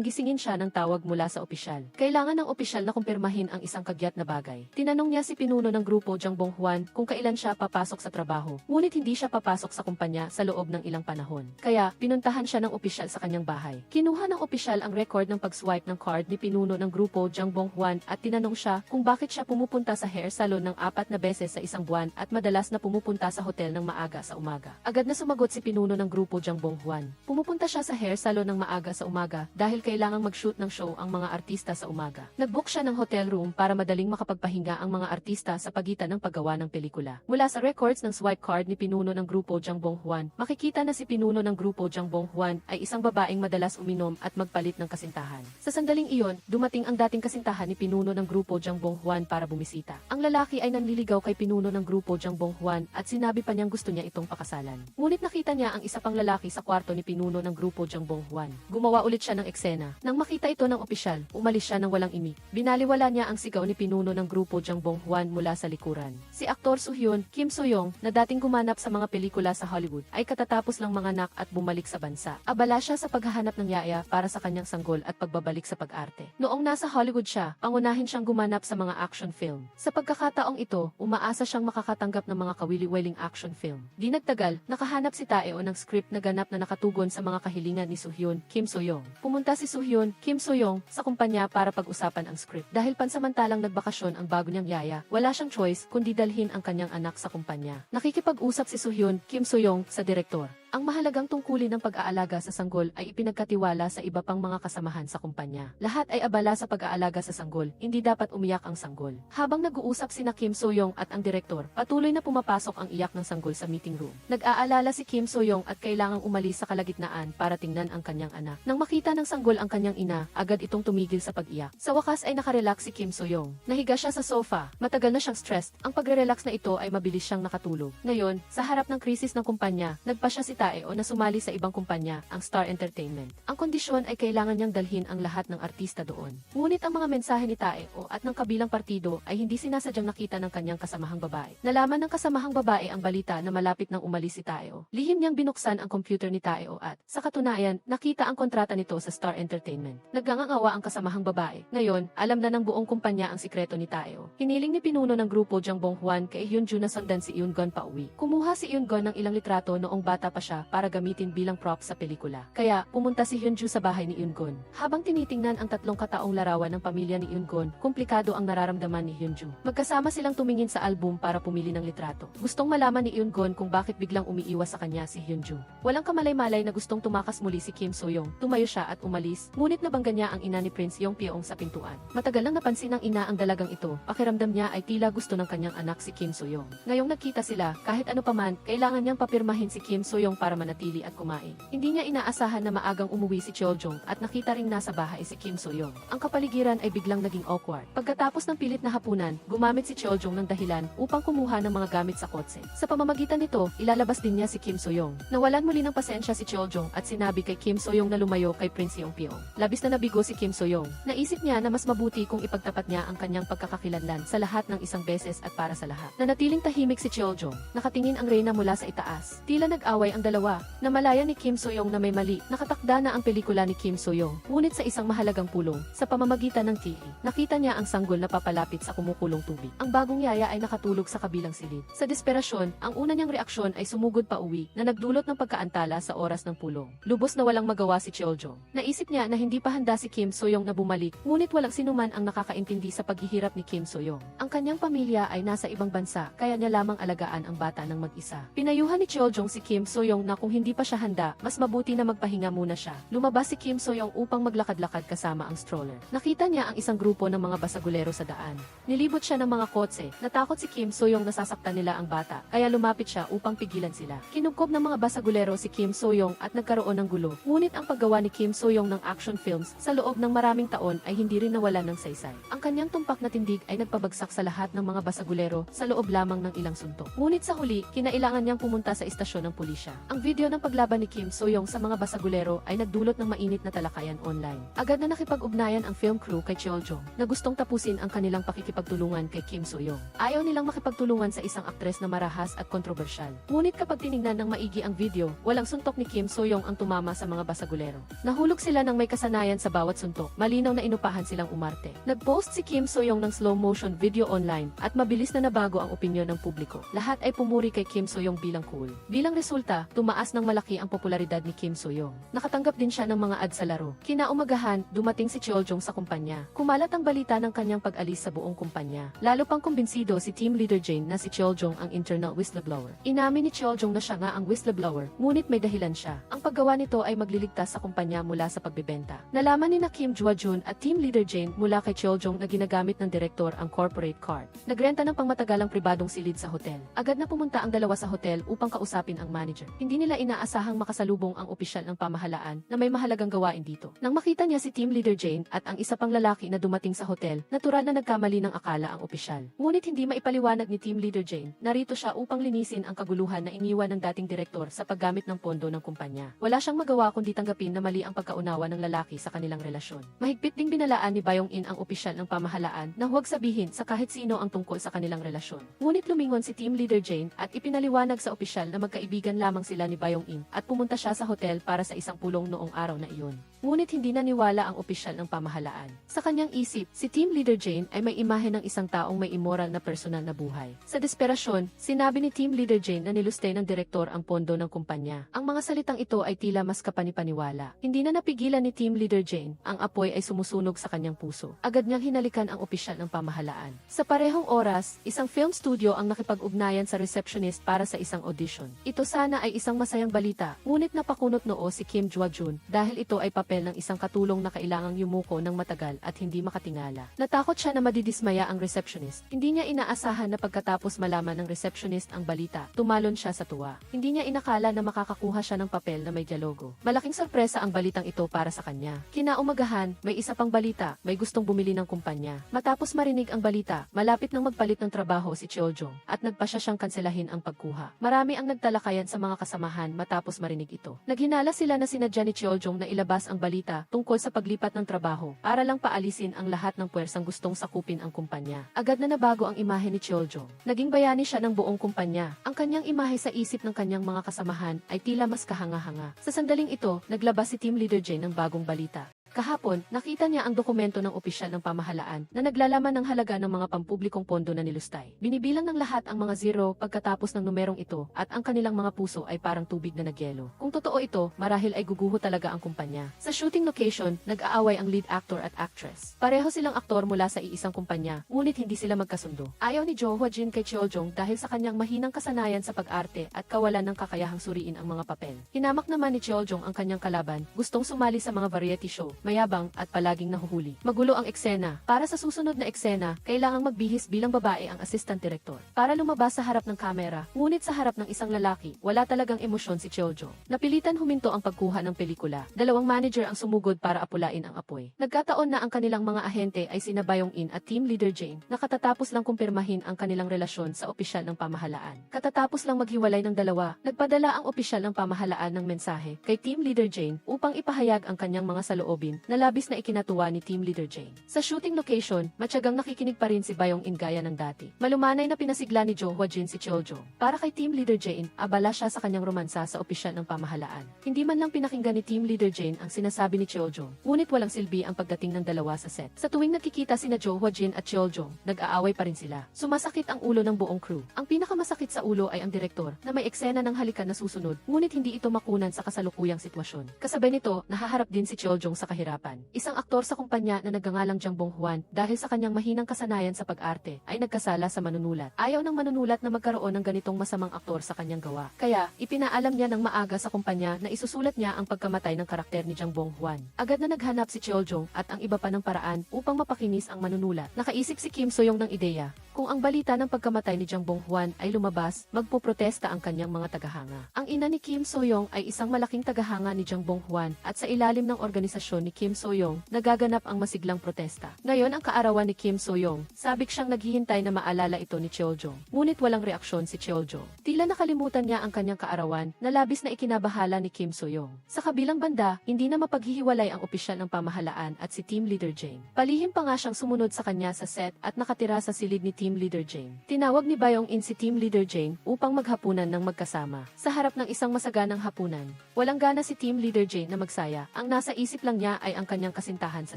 gisingin siya ng tawag mula sa opisyal. Kailangan ng opisyal na kumpirmahin ang isang kagyat na bagay. Tinanong niya si pinuno ng grupo Jang Bonghwan kung kailan siya papasok sa trabaho. Ngunit hindi siya papasok sa kumpanya sa loob ng ilang panahon. Kaya, pinuntahan siya ng opisyal sa kanyang bahay. Kinuha ng opisyal ang record ng pag-swipe ng card ni pinuno ng grupo Jang Bonghwan at tinanong siya kung bakit siya pumupunta sa hair salon ng 4 na beses sa isang buwan at madalas na pumupunta sa hotel ng maaga sa umaga. Agad na sumagot si pinuno ng grupo Jang Bonghwan. Pumupunta siya sa hair salon ng maaga sa umaga dahil kailangang mag-shoot ng show ang mga artista sa umaga. Nag-book siya ng hotel room para madaling makapagpahinga ang mga artista sa pagitan ng paggawa ng pelikula. Mula sa records ng swipe card ni pinuno ng grupo Jang Bonghwan, makikita na si pinuno ng grupo Jang Bonghwan ay isang babaeng madalas uminom at magpalit ng kasintahan. Sa sandaling iyon, dumating ang dating kasintahan ni pinuno ng grupo Jang Bonghwan para bumisita. Ang lalaki ay nanliligaw kay pinuno ng grupo Jang Bonghwan at sinabi pa niyang gusto niya itong pakasalan. Ngunit nakita niya ang isa pang lalaki sa kwarto ni pinuno ng grupo Jang Bonghwan. Gumawa ulit siya ng eksena. Nang makita ito ng opisyal, umalis siya ng walang imik. Binaliwala niya ang sigaw ni pinuno ng grupo Jang Bonghwan mula sa likuran. Si aktor Soo-hyun, Kim Soo-young, na dating gumanap sa mga pelikula sa Hollywood, ay katatapos lang manganak at bumalik sa bansa. Abala siya sa paghahanap ng yaya para sa kanyang sanggol at pagbabalik sa pag-arte. Noong nasa Hollywood siya, pangunahin siyang gumanap sa mga action film. Sa pagkakataong ito, umaasa siyang makakatanggap ng mga kawili-wiling action film. Di nagtagal, nakahanap si Taeo ng script na ganap na nakatugon sa mga kahilingan ni Soo-hyun, Kim Soo-young. Pumunta si Soo-hyun, Kim Soo-young sa kumpanya para pag-usapan ang script. Dahil pansamantalang nagbakasyon ang bago niyang yaya, wala siyang choice kundi dalhin ang kanyang anak sa kumpanya. Nakikipag-usap si Soo-hyun, Kim Soo-young sa direktor. Ang mahalagang tungkulin ng pag-aalaga sa sanggol ay ipinagkatiwala sa iba pang mga kasamahan sa kumpanya. Lahat ay abala sa pag-aalaga sa sanggol, hindi dapat umiyak ang sanggol. Habang nag-uusap sina Kim Soo-young at ang direktor, patuloy na pumapasok ang iyak ng sanggol sa meeting room. Nag-aalala si Kim Soo-young at kailangang umalis sa kalagitnaan para tingnan ang kanyang anak. Nang makita ng sanggol ang kanyang ina, agad itong tumigil sa pag-iyak. Sa wakas ay nakarelax si Kim Soo-young. Nahiga siya sa sofa, matagal na siyang stressed. Ang pagre-relax na ito ay mabilis siyang nakatulog. Ngayon, sa harap ng krisis ng kumpanya, nagpa siya si Taeo na sumali sa ibang kumpanya, ang Star Entertainment. Ang kondisyon ay kailangan niyang dalhin ang lahat ng artista doon. Ngunit ang mga mensahe ni Taeo at ng kabilang partido ay hindi sinasadyang nakita ng kanyang kasamahang babae. Nalaman ng kasamahang babae ang balita na malapit nang umalis si Taeo. Lihim niyang binuksan ang computer ni Taeo at, sa katunayan, nakita ang kontrata nito sa Star Entertainment. Nagngangawa ang kasamahang babae. Ngayon, alam na ng buong kumpanya ang sikreto ni Taeo. Hiniling ni pinuno ng grupo Jang Bonghwan kay Hyunju na sundan si Eun-gun pauwi. Kumuha si Eun-gun ng ilang litrato noong bata pa siya para gamitin bilang prop sa pelikula. Kaya, pumunta si Hyunju sa bahay ni Eun-gun. Habang tinitingnan ang 3 kataong larawan ng pamilya ni Eun-gun, komplikado ang nararamdaman ni Hyunju. Magkasama silang tumingin sa album para pumili ng litrato. Gustong malaman ni Eun-gun kung bakit biglang umiiwas sa kanya si Hyunju. Walang kamalay-malay na gustong tumakas muli si Kim Soo-young. Tumayo siya at umalis, ngunit nabangga niya ang ina ni Prince Yong-pyeong sa pintuan. Matagal nang napansin ng ina ang dalagang ito. Pakiramdam niya ay tila gusto ng kanyang anak si Kim Soo-young. Ngayong nagkita sila, kahit ano paman, kailangan niyang papirmahin si Kim Soo-young para manatili at kumain. Hindi niya inaasahan na maagang umuwi si Cheoljong at nakita ring nasa bahay si Kim Soo-young. Soyoung. Ang kapaligiran ay biglang naging awkward. Pagkatapos ng pilit na hapunan, gumamit si Cheoljong ng dahilan upang kumuha ng mga gamit sa kotse. Sa pamamagitan nito, ilalabas din niya si Kim Soyoung. Nawalan muli ng pasensya si Cheoljong at sinabi kay Kim Soyoung na lumayo kay Prince Yongpyong. Labis na nabigo si Kim Soyoung. Naisip niya na mas mabuti kung ipagtapat niya ang kanyang pagkakakilanlan sa lahat ng isang beses at para sa lahat. Nanatiling tahimik si Cheoljong. Nakatingin ang reyna mula sa itaas. Tila nag-away ang dalawa. Namalaya ni Kim Soyoung na may mali. Nakatakda na ang pelikula ni Kim Soyoung. Ngunit sa isang mahalagang pulong, sa pamamagitan ng TV, nakita niya ang sanggol na papalapit sa kumukulong tubig. Ang bagong yaya ay nakatulog sa kabilang silid. Sa desperasyon, ang una niyang reaksyon ay sumugod pa uwi na nagdulot ng pagkaantala sa oras ng pulong. Lubos na walang magawa si Cheoljong. Naisip niya na hindi pa handa si Kim Soyoung na bumalik, ngunit walang sinuman ang nakakaintindi sa paghihirap ni Kim Soyoung. Ang kanyang pamilya ay nasa ibang bansa, kaya niya lamang alagaan ang bata ng mag-isa. Pinayuhan ni Cheoljong si Kim Soyoung na kung hindi pa siya handa, mas mabuti na magpahinga muna siya. Lumabas si Kim Soyoung upang maglakad-lakad kasama ang stroller. Nakita niya ang isang grupo ng mga basagulero sa daan. Nilibot siya ng mga kotse. Natakot si Kim Soyoung na sasaktan nila ang bata, kaya lumapit siya upang pigilan sila. Kinugkob ng mga basagulero si Kim Soyoung at nagkaroon ng gulo. Ngunit ang paggawa ni Kim Soyoung ng action films sa loob ng maraming taon ay hindi rin nawalan ng saysay. Ang kanyang tumpak na tindig ay nagpabagsak sa lahat ng mga basagulero sa loob lamang ng ilang suntok. Ngunit sa huli, kinailangan niyang pumunta sa istasyon ng pulisya. Ang video ng paglaban ni Kim Soyoung sa mga basagulero ay nagdulot ng mainit na talakayan online. Agad na nakipag-ugnayan ang film crew kay Cheoljong na gustong tapusin ang kanilang pakikipagtulungan kay Kim Soyoung. Ayaw nilang makipagtulungan sa isang aktres na marahas at kontrobersyal. Ngunit kapag tinignan ng maigi ang video, walang suntok ni Kim Soyoung ang tumama sa mga basagulero. Nahulog sila ng may kasanayan sa bawat suntok. Malinaw na inupahan silang umarte. Nag-post si Kim Soyoung ng slow motion video online at mabilis na nabago ang opinyon ng publiko. Lahat ay pumuri kay Kim Soyoung bilang cool. Bilang resulta, tumaas ng malaki ang popularidad ni Kim Soyoung. Nakatanggap din siya ng mga ad sa laro. Kinaumagahan, dumating si Cheoljong sa kumpanya. Kumalat ang balita ng kanyang pag-alis sa buong kumpanya. Lalo pang kumbinsido si team leader Jane na si Cheoljong ang internal whistleblower. Inamin ni Cheoljong na siya nga ang whistleblower, ngunit may dahilan siya. Ang paggawa nito ay magliligtas sa kumpanya mula sa pagbebenta. Nalaman ni na Kim Jwa-jun at team leader Jane mula kay Cheoljong na ginagamit ng direktor ang corporate card. Nagrenta ng pangmatagalang pribadong silid sa hotel. Agad na pumunta ang dalawa sa hotel upang kausapin ang manager. Hindi nila inaasahang makasalubong ang opisyal ng pamahalaan na may mahalagang gawain dito. Nang makita niya si team leader Jane at ang isa pang lalaki na dumating sa hotel, natural na nagkamali ng akala ang opisyal. Ngunit hindi maipaliwanag ni team leader Jane, narito siya upang linisin ang kaguluhan na iniwan ng dating direktor sa paggamit ng pondo ng kumpanya. Wala siyang magawa kundi tanggapin na mali ang pagkaunawa ng lalaki sa kanilang relasyon. Mahigpit ding binalaan ni Byung-in ang opisyal ng pamahalaan na huwag sabihin sa kahit sino ang tungkol sa kanilang relasyon. Ngunit lumingon si team leader Jane at ipinaliwanag sa opisyal na magkaibigan lamang sila ni Byung-in at pumunta siya sa hotel para sa isang pulong noong araw na iyon. Ngunit hindi naniwala ang opisyal ng pamahalaan. Sa kanyang isip, si team leader Jane ay may imahe ng isang taong may immoral na personal na buhay. Sa desperasyon, sinabi ni team leader Jane na nilustay ng direktor ang pondo ng kumpanya. Ang mga salitang ito ay tila mas kapanipaniwala. Hindi na napigilan ni team leader Jane, ang apoy ay sumusunog sa kanyang puso. Agad niyang hinalikan ang opisyal ng pamahalaan. Sa parehong oras, isang film studio ang nakipag-ugnayan sa receptionist para sa isang audition. Ito sana ay isang masayang balita, ngunit napakunot noo si Kim Jwa-jun dahil ito ay papel ng isang katulong na kailangang yumuko ng matagal at hindi makatingala. Natakot siya na madidismaya ang receptionist. Hindi niya inaasahan na pagkatapos malaman ng receptionist ang balita, tumalon siya sa tuwa. Hindi niya inakala na makakakuha siya ng papel na may dialogo. Malaking sorpresa ang balitang ito para sa kanya. Kinaumagahan, may isa pang balita, may gustong bumili ng kumpanya. Matapos marinig ang balita, malapit nang magpalit ng trabaho si Cheoljong at nagpasya siyang kanselahin ang pagkuha. Marami ang nagtalakayan sa mga kasamahan matapos marinig ito. Naghinala sila na sinadya ni Cheoljong na ilabas ang balita tungkol sa paglipat ng trabaho para lang paalisin ang lahat ng puwersang gustong sakupin ang kumpanya. Agad na nabago ang imahe ni Cheoljong. Naging bayani siya ng buong kumpanya. Ang kanyang imahe sa isip ng kanyang mga kasamahan ay tila mas kahanga-hanga. Sa sandaling ito, naglabas si team leader Jane ng bagong balita. Kahapon, nakita niya ang dokumento ng opisyal ng pamahalaan na naglalaman ng halaga ng mga pampublikong pondo na nilustay. Binibilang ng lahat ang mga zero pagkatapos ng numerong ito at ang kanilang mga puso ay parang tubig na nagyelo. Kung totoo ito, marahil ay guguho talaga ang kumpanya. Sa shooting location, nag-aaway ang lead actor at actress. Pareho silang aktor mula sa iisang kumpanya, ngunit hindi sila magkasundo. Ayaw ni Jo Hwa-jin kay Cheoljong dahil sa kanyang mahinang kasanayan sa pag-arte at kawalan ng kakayahang suriin ang mga papel. Hinamak naman ni Cheoljong ang kanyang kalaban, gustong sumali sa mga variety show, mayabang, at palaging nahuhuli. Magulo ang eksena. Para sa susunod na eksena, kailangang magbihis bilang babae ang assistant director. Para lumabas sa harap ng kamera, ngunit sa harap ng isang lalaki, wala talagang emosyon si Cheoljo. Napilitan huminto ang pagkuha ng pelikula. Dalawang manager ang sumugod para apulain ang apoy. Nagkataon na ang kanilang mga ahente ay sina Bayong-in at Team Leader Jane, na katatapos lang kumpirmahin ang kanilang relasyon sa opisyal ng pamahalaan. Katatapos lang maghiwalay ng dalawa, nagpadala ang opisyal ng pamahalaan ng mensahe kay Team Leader Jane upang ipahayag ang kanyang mga saloobin na labis na ikinatuwa ni Team Leader Jane. Sa shooting location, matyagang nakikinig pa rin si Bayong-in gaya ng dati. Malumanay na pinasigla ni Jo Hwa-jin si Cheoljo. Para kay Team Leader Jane, abala siya sa kanyang romansa sa opisyal ng pamahalaan. Hindi man lang pinakinggan ni Team Leader Jane ang sinasabi ni Cheoljo, ngunit walang silbi ang pagdating ng dalawa sa set. Sa tuwing nakikita sina Jo Hwa-jin at Cheoljo, nag-aaway pa rin sila. Sumasakit ang ulo ng buong crew. Ang pinakamasakit sa ulo ay ang direktor, na may eksena ng halikan na susunod, ngunit hindi ito makunan sa kasalukuyang sitwasyon. Kasabay nito, nahaharap din si Cheoljong sa kahirapan. Isang aktor sa kumpanya na nagngangalang Jang Bong-hwan, dahil sa kanyang mahinang kasanayan sa pag-arte, ay nagkasala sa manunulat. Ayaw ng manunulat na magkaroon ng ganitong masamang aktor sa kanyang gawa. Kaya, ipinaalam niya ng maaga sa kumpanya na isusulat niya ang pagkamatay ng karakter ni Jang Bong-hwan. Agad na naghanap si Cheoljong at ang iba pa ng paraan upang mapakinis ang manunulat. Nakaisip si Kim So-young ng ideya. Kung ang balita ng pagkamatay ni Jang Bong-hwan ay lumabas, magpoprotesta ang kanyang mga tagahanga. Ang ina ni Kim So-young ay isang malaking tagahanga ni Jang Bong-hwan at sa ilalim ng organisasyon ni Kim So-young, nagaganap ang masiglang protesta. Ngayon ang kaarawan ni Kim So-young, sabik siyang naghihintay na maalala ito ni Cheoljo. Ngunit walang reaksyon si Cheoljo. Tila nakalimutan niya ang kanyang kaarawan na labis na ikinabahala ni Kim So-young. Sa kabilang banda, hindi na mapaghihiwalay ang opisyal ng pamahalaan at si Team Leader Jane. Palihim pa nga siyang sumunod sa kanya sa set at nakatira sa silid ni Team Leader Jane. Tinawag ni Bayong-in si Team Leader Jane upang maghapunan ng magkasama. Sa harap ng isang masaganang hapunan, walang gana si Team Leader Jane na magsaya. Ang nasa isip lang niya ay ang kanyang kasintahan sa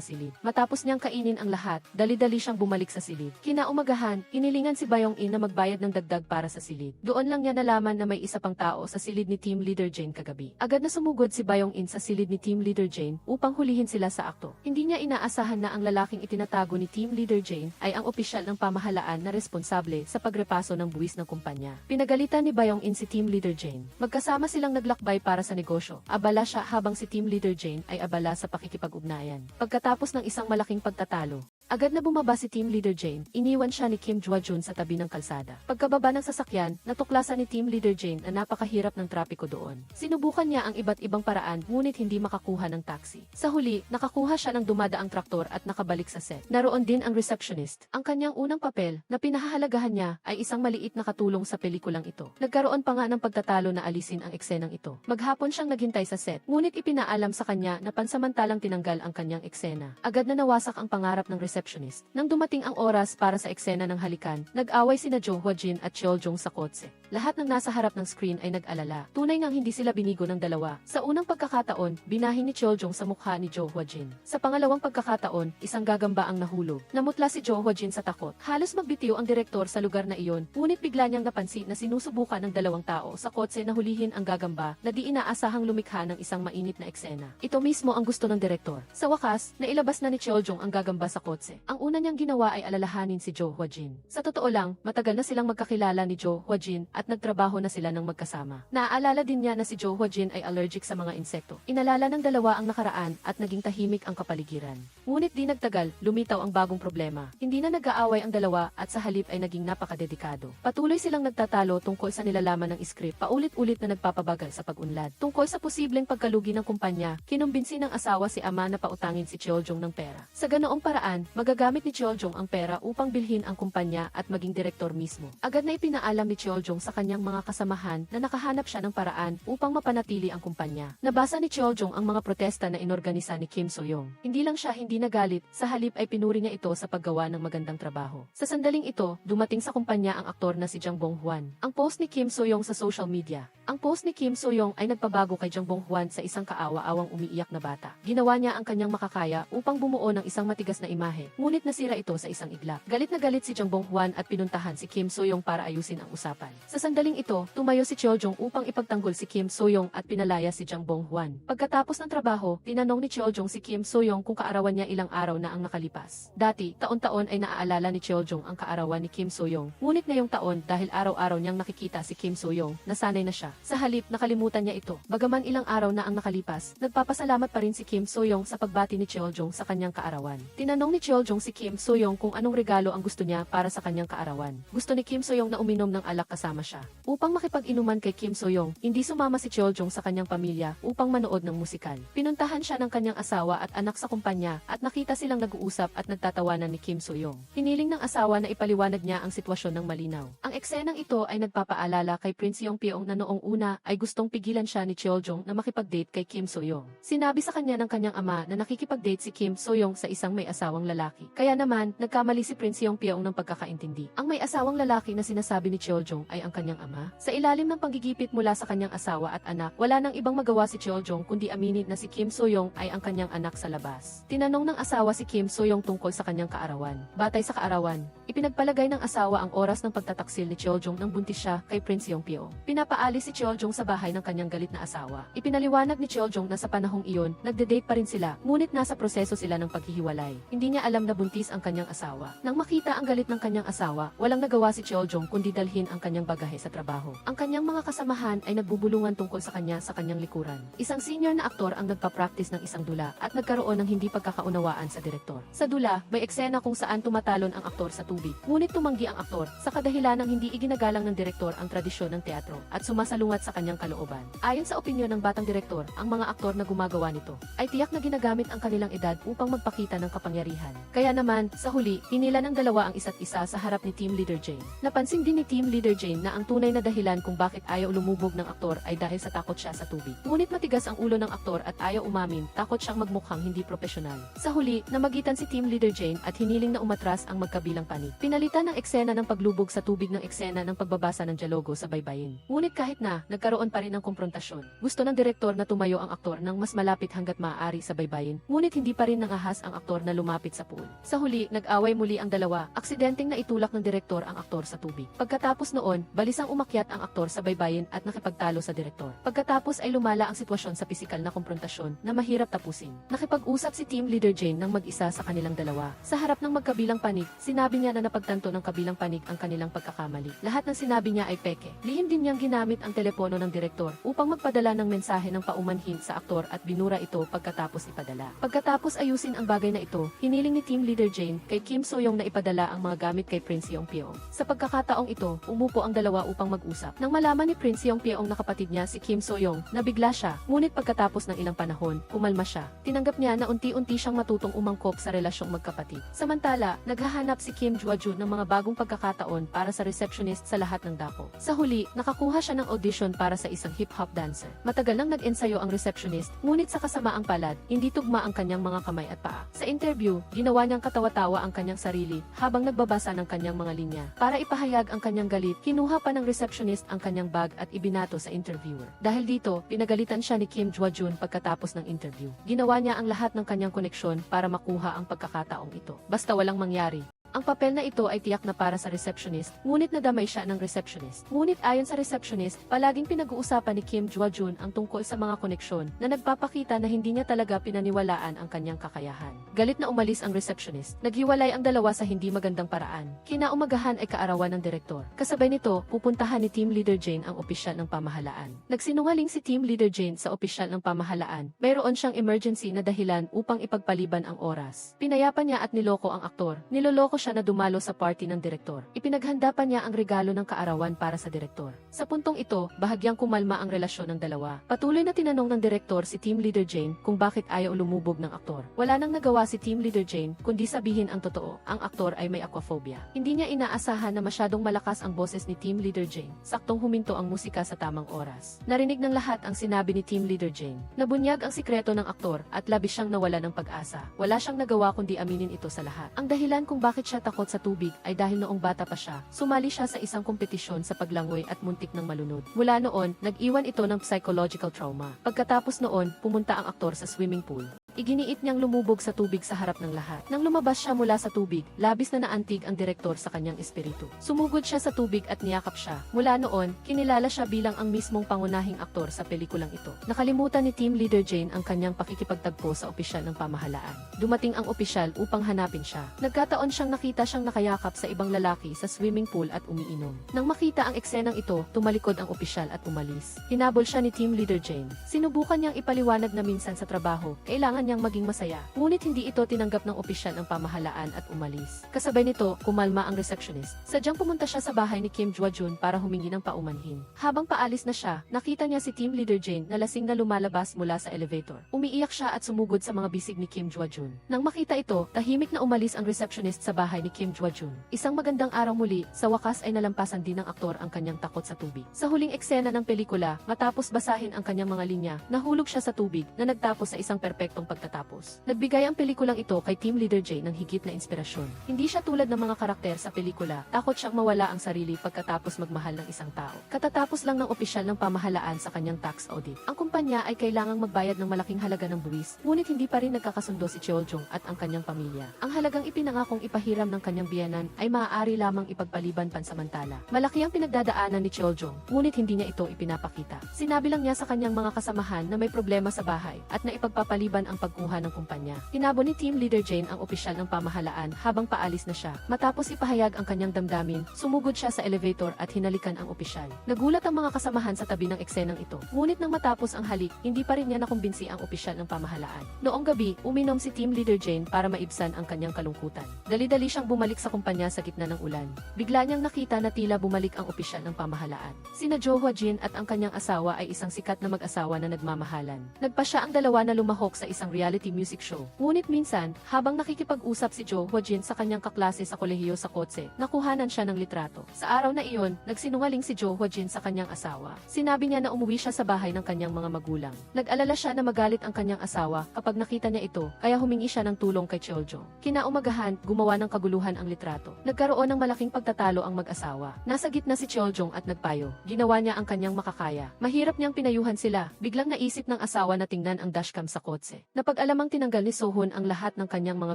silid. Matapos niyang kainin ang lahat, dali-dali siyang bumalik sa silid. Kinaumagahan, inilingan si Bayong-in na magbayad ng dagdag para sa silid. Doon lang niya nalaman na may isa pang tao sa silid ni Team Leader Jane kagabi. Agad na sumugod si Bayong-in sa silid ni Team Leader Jane upang hulihin sila sa akto. Hindi niya inaasahan na ang lalaking itinatago ni Team Leader Jane ay ang opisyal ng pamahalaan na responsable sa pagrepaso ng buwis ng kumpanya. Pinagalitan ni Bayong-in si Team Leader Jane. Magkasama silang naglakbay para sa negosyo. Abala siya habang si Team Leader Jane ay abala sa pakikipag-ugnayan. Pagkatapos ng isang malaking pagtatalo, agad na bumaba si Team Leader Jane, iniwan siya ni Kim Jwa-jun sa tabi ng kalsada. Pagkababa ng sasakyan, natuklasan ni Team Leader Jane na napakahirap ng trapiko doon. Sinubukan niya ang iba't ibang paraan ngunit hindi makakuha ng taxi. Sa huli, nakakuha siya ng dumadaang traktor at nakabalik sa set. Naroon din ang receptionist. Ang kanyang unang papel na pinahahalagahan niya ay isang maliit na katulong sa pelikulang ito. Nagkaroon pa nga ng pagtatalo na alisin ang eksenang ito. Maghapon siyang naghintay sa set, ngunit ipinaalam sa kanya na pansamantalang tinanggal ang kanyang eksena. Agad na nawasak ang pangarap ng receptionist. Nang dumating ang oras para sa eksena ng halikan, nag-away sina Jo Hwa-jin at Cheoljong sa kotse. Lahat ng nasa harap ng screen ay nag-alala. Tunay ngang hindi sila binigo ng dalawa. Sa unang pagkakataon, binahin ni Cheoljong sa mukha ni Jo Hwa-jin. Sa pangalawang pagkakataon, isang gagamba ang nahulog. Namutla si Jo Hwa-jin sa takot. Halos magbitiw ang direktor sa lugar na iyon, ngunit bigla niyang napansin na sinusubukan ng dalawang tao sa kotse na hulihin ang gagamba na di inaasahang lumikha ng isang mainit na eksena. Ito mismo ang gusto ng direktor. Sa wakas, nailabas na ni Cheoljong ang gagamba sa kotse. Ang una niyang ginawa ay alalahanin si Jo Hwa-jin. Sa totoo lang, matagal na silang magkakilala ni Jo Hwa-jin at nagtrabaho na sila ng magkasama. Naaalala din niya na si Jo Hwa-jin ay allergic sa mga insekto. Inalala ng dalawa ang nakaraan at naging tahimik ang kapaligiran. Ngunit di nagtagal, lumitaw ang bagong problema. Hindi na nag-aaway ang dalawa at sa halip ay naging napakadedikado. Patuloy silang nagtatalo tungkol sa nilalaman ng script, paulit-ulit na nagpapabagal sa pag-unlad. Tungkol sa posibleng pagkalugi ng kumpanya, kinumbinsi ng asawa si ama na pautangin si Cheoljong ng pera. Sa ganoong paraan, magagamit ni Cheoljong ang pera upang bilhin ang kumpanya at maging direktor mismo. Agad na ipinaalam ni Cheoljong sa kanyang mga kasamahan na nakahanap siya ng paraan upang mapanatili ang kumpanya. Nabasa ni Cheoljong ang mga protesta na inorganisa ni Kim So-young. Hindi lang siya hindi nagalit, sa halip ay pinuri niya ito sa paggawa ng magandang trabaho. Sa sandaling ito, dumating sa kumpanya ang aktor na si Jang Bong-hwan. Ang post ni Kim So-young sa social media. Ang post ni Kim So-young ay nagpabago kay Jang Bong-hwan sa isang kaawa-awang umiiyak na bata. Ginawa niya ang kanyang makakaya upang bumuo ng isang matigas na imahe, ngunit nasira ito sa isang iglap. Galit na galit si Jang Bong-hwan at pinuntahan si Kim So-young para ayusin ang usapan. Sa Sa sandaling ito, tumayo si Cheoljong upang ipagtanggol si Kim Soyoung at pinalaya si Jang Bonghwan. Pagkatapos ng trabaho, tinanong ni Cheoljong si Kim Soyoung kung kaarawan niya ilang araw na ang nakalipas. Dati, taon-taon ay naaalala ni Cheoljong ang kaarawan ni Kim Soyoung. Ngunit ngayong taon, dahil araw-araw niyang nakikita si Kim Soyoung, nasanay na siya. Sa halip, nakalimutan niya ito. Bagaman ilang araw na ang nakalipas, nagpapasalamat pa rin si Kim Soyoung sa pagbati ni Cheoljong sa kanyang kaarawan. Tinanong ni Cheoljong si Kim Soyoung kung anong regalo ang gusto niya para sa kanyang kaarawan. Gusto ni Kim Soyoung na uminom ng alak kasama siya. Upang makipag-inuman kay Kim Soyoung, hindi sumama si Cheoljong sa kanyang pamilya upang manood ng musikal. Pinuntahan siya ng kanyang asawa at anak sa kumpanya at nakita silang nag-uusap at nagtatawanan ni Kim Soyoung. Hiniling ng asawa na ipaliwanag niya ang sitwasyon ng malinaw. Ang eksenang ito ay nagpapaalala kay Prince Yong-pyeong na noong una ay gustong pigilan siya ni Cheoljong na makipag-date kay Kim Soyoung. Sinabi sa kanya ng kanyang ama na nakikipag-date si Kim Soyoung sa isang may asawang lalaki. Kaya naman, nagkamali si Prince Yong-pyeong ng pagkakaintindi. Ang may asawang lalaki na sinasabi ni Cheoljong ay ang kanyang ama. Sa ilalim ng panggigipit mula sa kanyang asawa at anak, wala nang ibang magawa si Cheoljong kundi aminin na si Kim Soyoung ay ang kanyang anak sa labas. Tinanong ng asawa si Kim Soyoung tungkol sa kanyang kaarawan. Batay sa kaarawan, ipinagpalagay ng asawa ang oras ng pagtataksil ni Cheoljong nang buntis siya kay Prince Yong-pyeong. Pinapaalis si Cheoljong sa bahay ng kanyang galit na asawa. Ipinaliwanag ni Cheoljong na sa panahong iyon, nagde-date pa rin sila, ngunit nasa proseso sila ng paghihiwalay. Hindi niya alam na buntis ang kanyang asawa. Nang makita ang galit ng kanyang asawa, walang nagawa si Cheoljong kundi dalhin ang kanyang bagahe sa trabaho. Ang kanyang mga kasamahan ay nagbubulungan tungkol sa kanyang likuran. Isang senior na aktor ang nagpa-practice ng isang dula at nagkaroon ng hindi pagkakaunawaan sa direktor. Sa dula, may eksena kung saan tumatalon ang aktor sa tubig. Ngunit tumanggi ang aktor sa kadahilanang hindi iginagalang ng direktor ang tradisyon ng teatro at sumasalungat sa kanyang kalooban. Ayon sa opinyon ng batang direktor, ang mga aktor na gumagawa nito ay tiyak na ginagamit ang kanilang edad upang magpakita ng kapangyarihan. Kaya naman, sa huli, hinila ng dalawa ang isa't isa sa harap ni Team Leader Jane. Napansin din ni Team Leader Jane na ang tunay na dahilan kung bakit ayaw lumubog ng aktor ay dahil sa takot siya sa tubig. Ngunit matigas ang ulo ng aktor at ayaw umamin, takot siyang magmukhang hindi profesional. Sa huli, namagitan si Team Leader Jane at hiniling na umatras ang magkabilang panig. Pinalitan ng eksena ng paglubog sa tubig ng eksena ng pagbabasa ng dialogo sa baybayin. Ngunit kahit na, nagkaroon pa rin ng konfrontasyon. Gusto ng direktor na tumayo ang aktor ng mas malapit hanggat maaari sa baybayin, ngunit hindi pa rin nangahas ang aktor na lumapit sa pool. Sa huli, nag-away muli ang dalawa, aksidenteng naitulak ng direktor ang aktor sa tubig. Pagkatapos noon, balisang umakyat ang aktor sa baybayin at nakipagtalo sa direktor. Pagkatapos ay lumala ang sitwasyon sa pisikal na konfrontasyon na mahirap tapusin. Nakipag-usap si Team Leader Jane ng mag-isa sa kanilang dalawa. Sa harap ng magkabilang panig, sinabi niya na napagtanto ng kabilang panig ang kanilang pagkakamali. Lahat ng sinabi niya ay peke. Lihim din niyang ginamit ang telepono ng direktor upang magpadala ng mensahe ng paumanhin sa aktor at binura ito pagkatapos ipadala. Pagkatapos ayusin ang bagay na ito, hiniling ni Team Leader Jane kay Kim Soyoung na ipadala ang mga gamit kay Prince Yong-pyeong. Sa pagkakataong ito, umupo ang dalawa upang mag-usap. Nang malaman ni Prince Yong-pyeong na kapatid niya si Kim Soyoung, nabigla siya, ngunit pagkatapos ng ilang panahon, kumalma siya. Tinanggap niya na unti-unti siyang matutong umangkop sa relasyong magkapatid. Samantala, naghahanap si Kim Jwa-jun ng mga bagong pagkakataon para sa receptionist sa lahat ng dako. Sa huli, nakakuha siya ng audition para sa isang hip-hop dancer. Matagal nang nag-ensayo ang receptionist, ngunit sa kasamaang palad, hindi tugma ang kanyang mga kamay at paa. Sa interview, ginawa niyang katawa-tawa ang kanyang sarili habang nagbabasa ng kanyang mga linya. Para ipahayag ang kanyang galit, kinuha pa ng receptionist ang kanyang bag at ibinato sa interviewer. Dahil dito, pinagalitan siya ni Kim Jwa-jun pagkatapos ng interview. Ginawa niya ang lahat ng kanyang koneksyon para makuha ang pagkakataong ito. Basta walang mangyari. Ang papel na ito ay tiyak na para sa receptionist, ngunit nadamay siya ng receptionist. Ngunit ayon sa receptionist, palaging pinag-uusapan ni Kim Jwa-jun ang tungkol sa mga koneksyon na nagpapakita na hindi niya talaga pinaniwalaan ang kanyang kakayahan. Galit na umalis ang receptionist. Naghiwalay ang dalawa sa hindi magandang paraan. Kinaumagahan ay kaarawan ng direktor. Kasabay nito, pupuntahan ni Team Leader Jane ang opisyal ng pamahalaan. Nagsinungaling si Team Leader Jane sa opisyal ng pamahalaan. Mayroon siyang emergency na dahilan upang ipagpaliban ang oras. Pinayapa niya at niloko ang aktor. Niloloko siya na dumalo sa party ng direktor. Ipinaghanda pa niya ang regalo ng kaarawan para sa direktor. Sa puntong ito, bahagyang kumalma ang relasyon ng dalawa. Patuloy na tinanong ng direktor si Team Leader Jane kung bakit ayaw lumubog ng aktor. Wala nang nagawa si Team Leader Jane kundi sabihin ang totoo, ang aktor ay may aquaphobia. Hindi niya inaasahan na masyadong malakas ang boses ni Team Leader Jane. Saktong huminto ang musika sa tamang oras. Narinig ng lahat ang sinabi ni Team Leader Jane. Nabunyag ang sikreto ng aktor at labis siyang nawala ng pag-asa. Wala siyang nagawa kundi aminin ito sa lahat. Ang dahilan kung bakit siya takot sa tubig ay dahil noong bata pa siya, sumali siya sa isang kompetisyon sa paglangoy at muntik ng malunod. Mula noon, nag-iwan ito ng psychological trauma. Pagkatapos noon, pumunta ang aktor sa swimming pool. Iginiit niyang lumubog sa tubig sa harap ng lahat. Nang lumabas siya mula sa tubig, labis na naantig ang direktor sa kanyang espiritu. Sumugod siya sa tubig at niyakap siya. Mula noon, kinilala siya bilang ang mismong pangunahing aktor sa pelikulang ito. Nakalimutan ni Team Leader Jane ang kanyang pakikipagtagpo sa opisyal ng pamahalaan. Dumating ang opisyal upang hanapin siya. Nagkataon siyang nakita siyang nakayakap sa ibang lalaki sa swimming pool at umiinom. Nang makita ang eksenang ito, tumalikod ang opisyal at umalis. Hinabol siya ni Team Leader Jane. Sinubukan niyang ipaliwanag na minsan sa trabaho, kailangan niyang maging masaya. Ngunit hindi ito tinanggap ng opisyal ng pamahalaan at umalis. Kasabay nito, kumalma ang receptionist. Sadyang pumunta siya sa bahay ni Kim Jwa-jun para humingi ng paumanhin. Habang paalis na siya, nakita niya si Team Leader Jane na lasing na lumalabas mula sa elevator. Umiiyak siya at sumugod sa mga bisig ni Kim Jwa-jun. Nang makita ito, tahimik na umalis ang receptionist sa bahay ni Kim Jwa-jun. Isang magandang araw muli, sa wakas ay nalampasan din ng aktor ang kanyang takot sa tubig. Sa huling eksena ng pelikula, matapos basahin ang kanyang mga linya, nahulog siya sa tubig na nagtapos sa isang perpektong pagtatapos. Nagbigay ang pelikulang ito kay Team Leader Jane ng higit na inspirasyon. Hindi siya tulad ng mga karakter sa pelikula, takot siyang mawala ang sarili pagkatapos magmahal ng isang tao. Katatapos lang ng opisyal ng pamahalaan sa kanyang tax audit. Ang kumpanya ay kailangang magbayad ng malaking halaga ng buwis, ngunit hindi pa rin nagkakasundo si Cheoljong at ang kanyang pamilya. Ang halagang ipinangakong ipahiram ng kanyang biyenan ay maaari lamang ipagpaliban pansamantala. Malaki ang pinagdadaanan ni Cheoljong, ngunit hindi niya ito ipinapakita. Sinabi lang niya sa kanyang mga kasamahan na may problema sa bahay at na ipagpapaliban ang pagkuha ng kumpanya. Tinabon ni Team Leader Jane ang opisyal ng pamahalaan habang paalis na siya. Matapos ipahayag ang kanyang damdamin, sumugod siya sa elevator at hinalikan ang opisyal. Nagulat ang mga kasamahan sa tabi ng eksenang ito. Ngunit nang matapos ang halik, hindi pa rin niya nakumbinsi ang opisyal ng pamahalaan. Noong gabi, uminom si Team Leader Jane para maibsan ang kanyang kalungkutan. Dali-dali siyang bumalik sa kumpanya sa gitna ng ulan. Bigla niyang nakita na tila bumalik ang opisyal ng pamahalaan. Sina Jo Hwa-jin at ang kanyang asawa ay isang sikat na mag-asawa na nagmamahalan. Nagpasya ang dalawa na lumahok sa isang reality music show. Ngunit minsan, habang nakikipag-usap si Jo Hwa-jin sa kanyang kaklase sa kolehiyo sa kotse, nakuhanan siya ng litrato. Sa araw na iyon, nagsinungaling si Jo Hwa-jin sa kanyang asawa. Sinabi niya na umuwi siya sa bahay ng kanyang mga magulang. Nag-alala siya na magalit ang kanyang asawa kapag nakita niya ito, kaya humingi siya ng tulong kay Cheoljong. Kinaumagahan, gumawa ng kaguluhan ang litrato. Nagkaroon ng malaking pagtatalo ang mag-asawa. Nasa gitna si Cheoljong at nagpayo. Ginawa niya ang kanyang makakaya. Mahirap niyang pinayuhan sila. Biglang naisip ng asawa na tingnan ang dashcam sa kotse. Napag-alamang tinanggal ni Sohun ang lahat ng kanyang mga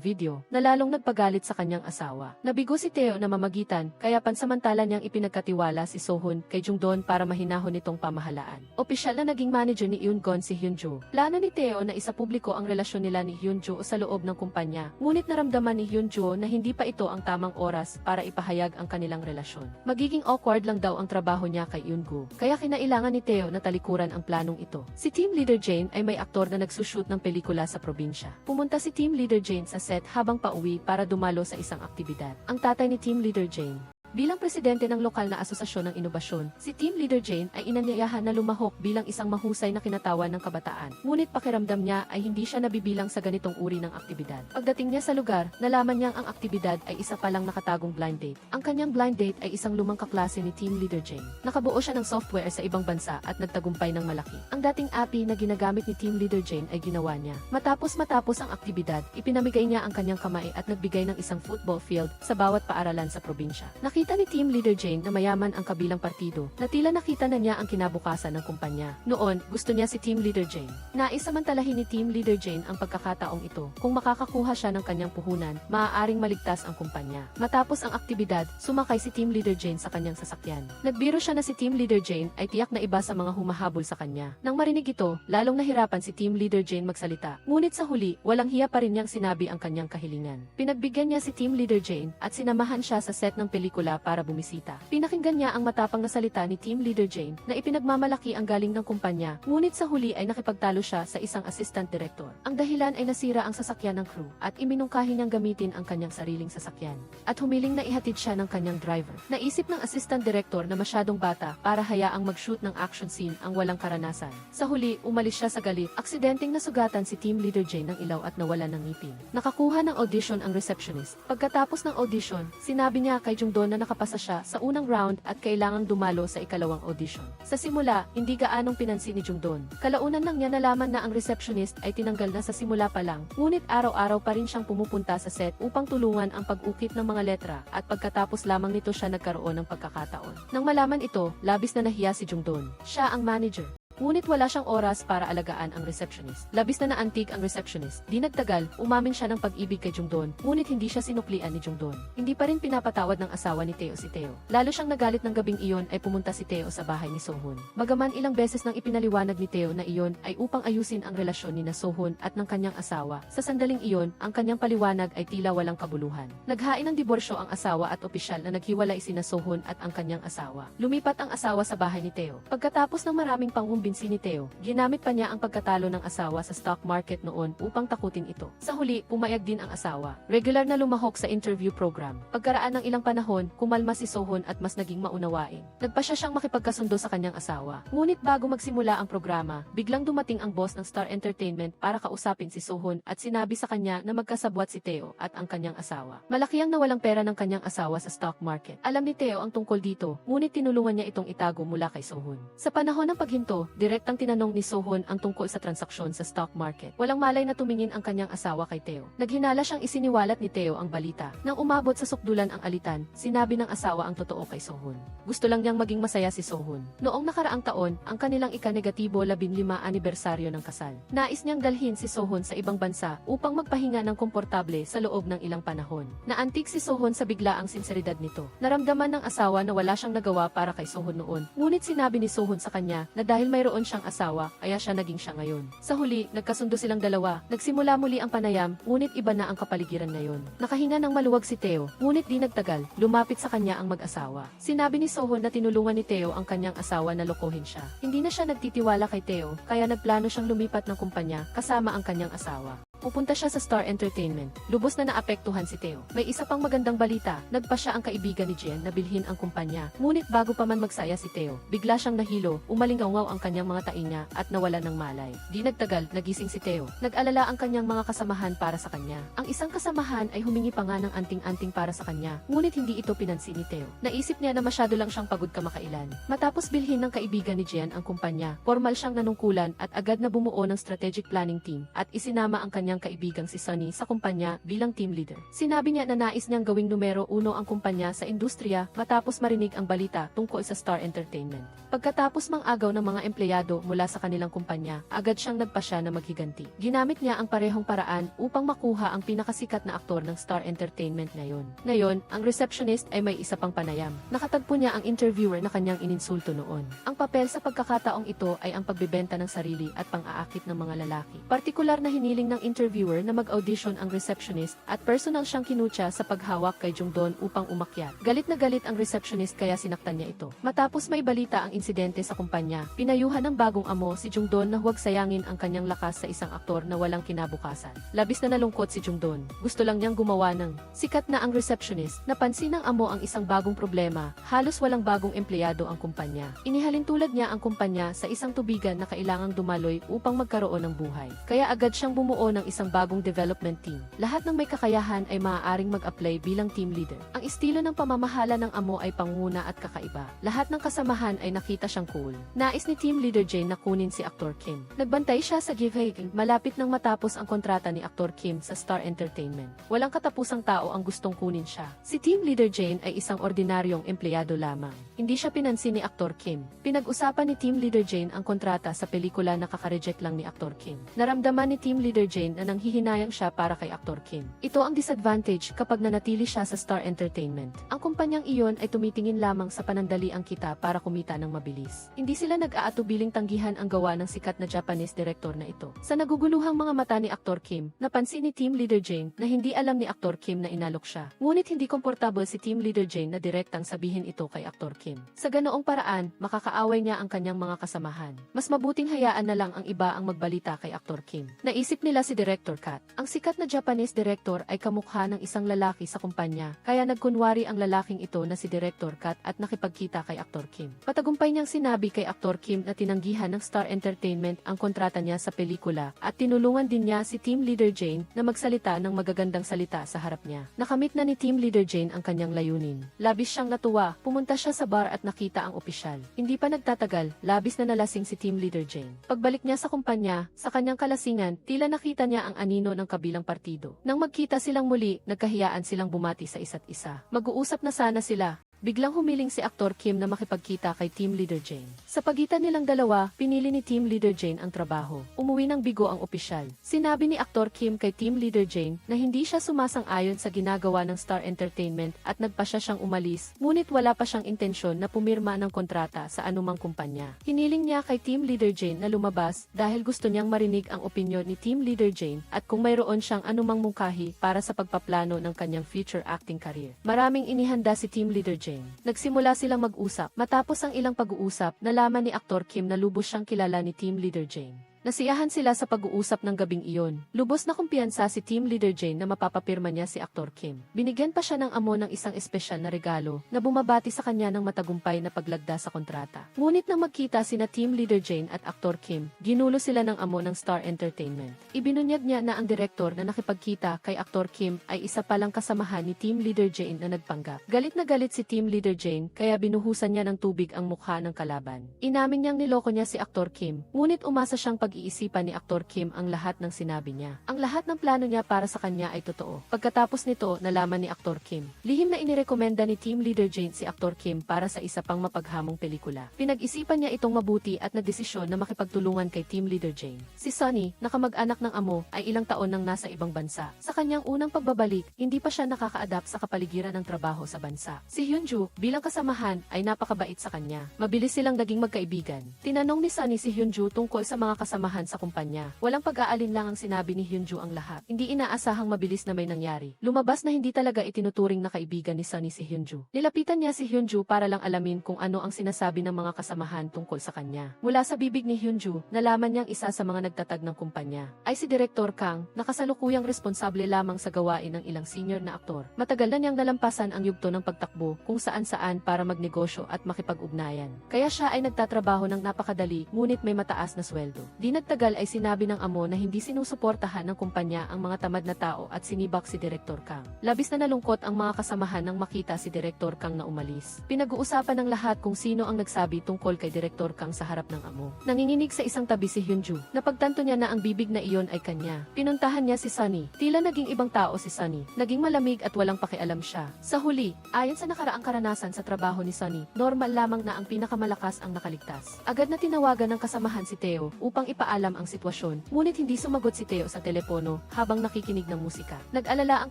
video, na lalong nagpagalit sa kanyang asawa. Nabigo si Tae na mamagitan, kaya pansamantala niyang ipinagkatiwala si Sohun kay Jungdon para mahinahon nitong pamahalaan. Opisyal na naging manager ni Yoon-gon si Hyunjo. Plano ni Tae na isapubliko ang relasyon nila ni Hyunjo sa loob ng kumpanya, ngunit naramdaman ni Hyunjo na hindi pa ito ang tamang oras para ipahayag ang kanilang relasyon. Magiging awkward lang daw ang trabaho niya kay Yoon-gu, kaya kinailangan ni Tae na talikuran ang planong ito. Si Team Leader Jane ay may aktor na nagsushoot ng pelikula sa probinsya. Pumunta si Team Leader Jane sa set habang pauwi para dumalo sa isang aktibidad. Ang tatay ni Team Leader Jane, bilang presidente ng lokal na asosasyon ng inobasyon, si Team Leader Jane ay inanyayahan na lumahok bilang isang mahusay na kinatawan ng kabataan. Ngunit pakiramdam niya ay hindi siya nabibilang sa ganitong uri ng aktibidad. Pagdating niya sa lugar, nalaman niyang ang aktibidad ay isa palang nakatagong blind date. Ang kanyang blind date ay isang lumang kaklase ni Team Leader Jane. Nakabuo siya ng software sa ibang bansa at nagtagumpay ng malaki. Ang dating API na ginagamit ni Team Leader Jane ay ginawa niya. Matapos ang aktibidad, ipinamigay niya ang kanyang kamay at nagbigay ng isang football field sa bawat paaralan sa probinsya. Nakita ni Team Leader Jane na mayaman ang kabilang partido, na tila nakita na niya ang kinabukasan ng kumpanya. Noon, gusto niya si Team Leader Jane. Naisamantalahin ni Team Leader Jane ang pagkakataong ito. Kung makakakuha siya ng kanyang puhunan, maaaring maligtas ang kumpanya. Matapos ang aktibidad, sumakay si Team Leader Jane sa kanyang sasakyan. Nagbiro siya na si Team Leader Jane ay tiyak na iba sa mga humahabol sa kanya. Nang marinig ito, lalong nahirapan si Team Leader Jane magsalita. Ngunit sa huli, walang hiya pa rin niyang sinabi ang kanyang kahilingan. Pinagbigyan niya si Team Leader Jane at sinamahan siya sa set ng pelikula para bumisita. Pinakinggan niya ang matapang na salita ni Team Leader Jane na ipinagmamalaki ang galing ng kumpanya, ngunit sa huli ay nakipagtalo siya sa isang assistant director. Ang dahilan ay nasira ang sasakyan ng crew at iminungkahi niyang gamitin ang kanyang sariling sasakyan at humiling na ihatid siya ng kanyang driver. Naisip ng assistant director na masyadong bata para hayaang mag-shoot ng action scene ang walang karanasan. Sa huli, umalis siya sa galit. Aksidenteng nasugatan si Team Leader Jane ng ilaw at nawala ng ngipin. Nakakuha ng audition ang receptionist. Pagkatapos ng audition, sinabi niya kay Jungdon na nakapasa siya sa unang round at kailangang dumalo sa ikalawang audition. Sa simula, hindi gaanong pinansin ni Jungdon. Kalaunan lang niya nalaman na ang receptionist ay tinanggal na sa simula pa lang, ngunit araw-araw pa rin siyang pumupunta sa set upang tulungan ang pag-ukit ng mga letra at pagkatapos lamang nito siya nagkaroon ng pagkakataon. Nang malaman ito, labis na nahiya si Jungdon. Siya ang manager. ngunit wala siyang oras para alagaan ang receptionist. Labis na naantig ang receptionist. Di nagtagal, umamin siya ng pag-ibig kay Jungdon, ngunit hindi siya sinuklian ni Jungdon. Hindi pa rin pinapatawad ng asawa ni Theo si Theo. Lalo siyang nagalit ng gabing iyon ay pumunta si Theo sa bahay ni Sohun. Bagaman ilang beses nang ipinaliwanag ni Theo na iyon ay upang ayusin ang relasyon ni na Sohun at ng kanyang asawa, sa sandaling iyon, ang kanyang paliwanag ay tila walang kabuluhan. Naghain ng diborsyo ang asawa at opisyal na naghiwalay sina Sohun at ang kanyang asawa. Lumipat ang asawa sa bahay ni Theo. Pagkatapos ng maraming pangumbinsi ni Theo, ginamit pa niya ang pagkatalo ng asawa sa stock market noon upang takutin ito. Sa huli, pumayag din ang asawa. Regular na lumahok sa interview program. Pagkaraan ng ilang panahon, kumalma si Sohun at mas naging maunawain. Nagpasya siyang makipagkasundo sa kanyang asawa. Ngunit bago magsimula ang programa, biglang dumating ang boss ng Star Entertainment para kausapin si Sohun at sinabi sa kanya na magkasabwat si Theo at ang kanyang asawa. Malaki ang nawalang pera ng kanyang asawa sa stock market. Alam ni Theo ang tungkol dito, ngunit tinulungan niya itong itago mula kay Sohun. Sa panahon ng paghinto, direktang tinanong ni Sohun ang tungkol sa transaksyon sa stock market. Walang malay na tumingin ang kanyang asawa kay Theo. Naghinala siyang isiniwalat ni Theo ang balita. Nang umabot sa sukdulan ang alitan, sinabi ng asawa ang totoo kay Sohun. Gusto lang niyang maging masaya si Sohun. Noong nakaraang taon, ang kanilang ika-negatibo 15 anibersaryo ng kasal. Nais niyang dalhin si Sohun sa ibang bansa upang magpahinga ng komportable sa loob ng ilang panahon. Naantig si Sohun sa biglaang sinseridad nito. Naramdaman ng asawa na wala siyang nagawa para kay Sohun noon. Ngunit sinabi ni Sohun sa kanya na dahil mayroon siyang asawa, kaya siya naging siya ngayon. Sa huli, nagkasundo silang dalawa. Nagsimula muli ang panayam, ngunit iba na ang kapaligiran ngayon. Nakahinga ng maluwag si Theo, ngunit di nagtagal, lumapit sa kanya ang mag-asawa. Sinabi ni Sohun na tinulungan ni Theo ang kanyang asawa na lokohin siya. Hindi na siya nagtitiwala kay Theo, kaya nagplano siyang lumipat ng kumpanya kasama ang kanyang asawa. Pupunta siya sa Star Entertainment. Lubos na naapektuhan si Theo. May isa pang magandang balita. Nagpa siya ang kaibigan ni Jen na bilhin ang kumpanya. Ngunit bago pa man magsaya si Theo, bigla siyang nahilo, umalingaw ang kanyang mga tainga at nawala ng malay. Di nagtagal, nagising si Theo. Nag-alala ang kanyang mga kasamahan para sa kanya. Ang isang kasamahan ay humingi pa nga ng anting-anting para sa kanya. Ngunit hindi ito pinansin ni Theo. Naisip niya na masyado lang siyang pagod kamakailan. Matapos bilhin ng kaibigan ni Jen ang kumpanya, formal siyang nanungkulan at agad na bumuo ng strategic planning team at isinama ang kanyang kaibigang si Sunny sa kumpanya bilang team leader. Sinabi niya na nais niyang gawing numero 1 ang kumpanya sa industriya matapos marinig ang balita tungkol sa Star Entertainment. Pagkatapos mang-agaw ng mga empleyado mula sa kanilang kumpanya, agad siyang nagpasya na maghiganti. Ginamit niya ang parehong paraan upang makuha ang pinakasikat na aktor ng Star Entertainment ngayon. Ngayon, ang receptionist ay may isa pang panayam. Nakatagpo niya ang interviewer na kanyang ininsulto noon. Ang papel sa pagkakataong ito ay ang pagbebenta ng sarili at pang-aakit ng mga lalaki. Partikular na hiniling ng interviewer na mag-audition ang receptionist at personal siyang kinutya sa paghawak kay Jungdon upang umakyat. Galit na galit ang receptionist kaya sinaktan niya ito. Matapos may balita ang insidente sa kumpanya, pinayuhan ng bagong amo si Jungdon na huwag sayangin ang kanyang lakas sa isang aktor na walang kinabukasan. Labis na nalungkot si Jungdon. Gusto lang niyang gumawa ng sikat na ang receptionist. Napansin ng amo ang isang bagong problema. Halos walang bagong empleyado ang kumpanya. Inihalin tulad niya ang kumpanya sa isang tubigan na kailangang dumaloy upang magkaroon ng buhay. Kaya agad siyang bumuo ng isang bagong development team. Lahat ng may kakayahan ay maaaring mag-apply bilang team leader. Ang estilo ng pamamahala ng amo ay panguna at kakaiba. Lahat ng kasamahan ay nakita siyang cool. Nais ni team leader Jane na kunin si Aktor Kim. Nagbantay siya sa giveaway malapit nang matapos ang kontrata ni Aktor Kim sa Star Entertainment. Walang katapusang tao ang gustong kunin siya. Si team leader Jane ay isang ordinaryong empleyado lamang. Hindi siya pinansin ni Aktor Kim. Pinag-usapan ni team leader Jane ang kontrata sa pelikula na kaka-reject lang ni Aktor Kim. Naramdaman ni team leader Jane na nanghihinayang siya para kay Aktor Kim. Ito ang disadvantage kapag nanatili siya sa Star Entertainment. Ang kumpanyang iyon ay tumitingin lamang sa panandaliang kita para kumita ng mabilis. Hindi sila nag-aatubiling tanggihan ang gawa ng sikat na Japanese director na ito. Sa naguguluhang mga mata ni Aktor Kim, napansin ni team leader Jane na hindi alam ni Aktor Kim na inalok siya. Ngunit hindi komportable si team leader Jane na direktang sabihin ito kay Aktor Kim. Sa ganoong paraan, makakaaway niya ang kanyang mga kasamahan. Mas mabuting hayaan na lang ang iba ang magbalita kay Aktor Kim. Naisip nila si Director Kat. Ang sikat na Japanese director ay kamukha ng isang lalaki sa kumpanya, kaya nagkunwari ang lalaking ito na si Director Kat at nakipagkita kay Aktor Kim. Patagumpay niyang sinabi kay Aktor Kim na tinanggihan ng Star Entertainment ang kontrata niya sa pelikula at tinulungan din niya si Team Leader Jane na magsalita ng magagandang salita sa harap niya. Nakamit na ni Team Leader Jane ang kanyang layunin. Labis siyang natuwa, pumunta siya sa bar at nakita ang opisyal. Hindi pa nagtatagal, labis na nalasing si Team Leader Jane. Pagbalik niya sa kumpanya, sa kanyang kalasingan, tila nakita niya ang anino ng kabilang partido. Nang magkita silang muli, nagkahiyaan silang bumati sa isa't isa. Mag-uusap na sana sila. biglang humiling si aktor Kim na makipagkita kay Team Leader Jane. Sa pagitan nilang dalawa, pinili ni Team Leader Jane ang trabaho. Umuwi ng bigo ang opisyal. Sinabi ni aktor Kim kay Team Leader Jane na hindi siya sumasang-ayon sa ginagawa ng Star Entertainment at nagpasya siyang umalis, ngunit wala pa siyang intensyon na pumirma ng kontrata sa anumang kumpanya. Hiniling niya kay Team Leader Jane na lumabas dahil gusto niyang marinig ang opinyon ni Team Leader Jane at kung mayroon siyang anumang mungkahi para sa pagpaplano ng kanyang future acting career. Maraming inihanda si Team Leader Jane. Nagsimula silang mag-usap. Matapos ang ilang pag-uusap, nalaman ni aktor Kim na lubos siyang kilala ni Team Leader Jane. Nasiyahan sila sa pag-uusap ng gabing iyon. Lubos na kumpiyansa si Team Leader Jane na mapapapirma niya si aktor Kim. Binigyan pa siya ng amo ng isang espesyal na regalo na bumabati sa kanya ng matagumpay na paglagda sa kontrata. Ngunit nang magkita sina Team Leader Jane at aktor Kim, ginulo sila ng amo ng Star Entertainment. Ibinunyag niya na ang direktor na nakipagkita kay aktor Kim ay isa palang kasamahan ni Team Leader Jane na nagpanggap. Galit na galit si Team Leader Jane kaya binuhusan niya ng tubig ang mukha ng kalaban. Inamin niyang niloko niya si aktor Kim, ngunit umasa siyang pag-iisipan ni aktor Kim ang lahat ng sinabi niya. Ang lahat ng plano niya para sa kanya ay totoo. Pagkatapos nito, nalaman ni aktor Kim. Lihim na inirekomenda ni Team Leader Jane si aktor Kim para sa isa pang mapaghamong pelikula. Pinag-isipan niya itong mabuti at nagdesisyon na makipagtulungan kay Team Leader Jane. Si Sunny, na kamag-anak ng amo, ay ilang taon nang nasa ibang bansa. Sa kanyang unang pagbabalik, hindi pa siya nakaka-adapt sa kapaligiran ng trabaho sa bansa. Si Hyunju, bilang kasamahan, ay napakabait sa kanya. Mabilis silang naging magkaibigan. Tinanong ni Sunny si Hyunju tungkol sa mga kasamahan sa kumpanya. Walang pag-aalin lang ang sinabi ni Hyunju ang lahat. Hindi inaasahang mabilis na may nangyari. Lumabas na hindi talaga itinuturing na kaibigan ni Sunny si Hyunju. Nilapitan niya si Hyunju para lang alamin kung ano ang sinasabi ng mga kasamahan tungkol sa kanya. Mula sa bibig ni Hyunju, nalaman niyang isa sa mga nagtatag ng kumpanya ay si Direktor Kang, na kasalukuyang responsable lamang sa gawain ng ilang senior na aktor. Matagal na niyang nalampasan ang yugto ng pagtakbo kung saan-saan para magnegosyo at makipag-ugnayan. Kaya siya ay nagtatrabaho ng napakadali ngunit may mataas na sweldo. Di nagtagal ay sinabi ng amo na hindi sinusuportahan ng kumpanya ang mga tamad na tao at sinibak si Direktor Kang. Labis na nalungkot ang mga kasamahan nang makita si Direktor Kang na umalis. Pinag-uusapan ng lahat kung sino ang nagsabi tungkol kay Direktor Kang sa harap ng amo. Nanginginig sa isang tabi si Hyunju. Napagtanto niya na ang bibig na iyon ay kanya. Pinuntahan niya si Sunny. Tila naging ibang tao si Sunny. Naging malamig at walang pakialam siya. Sa huli, ayon sa nakaraang karanasan sa trabaho ni Sunny, normal lamang na ang pinakamalakas ang nakaligtas. Agad na tinawagan ng kasamahan si Theo upang ipaalam ang sitwasyon, ngunit hindi sumagot si Theo sa telepono habang nakikinig ng musika. Nag-alala ang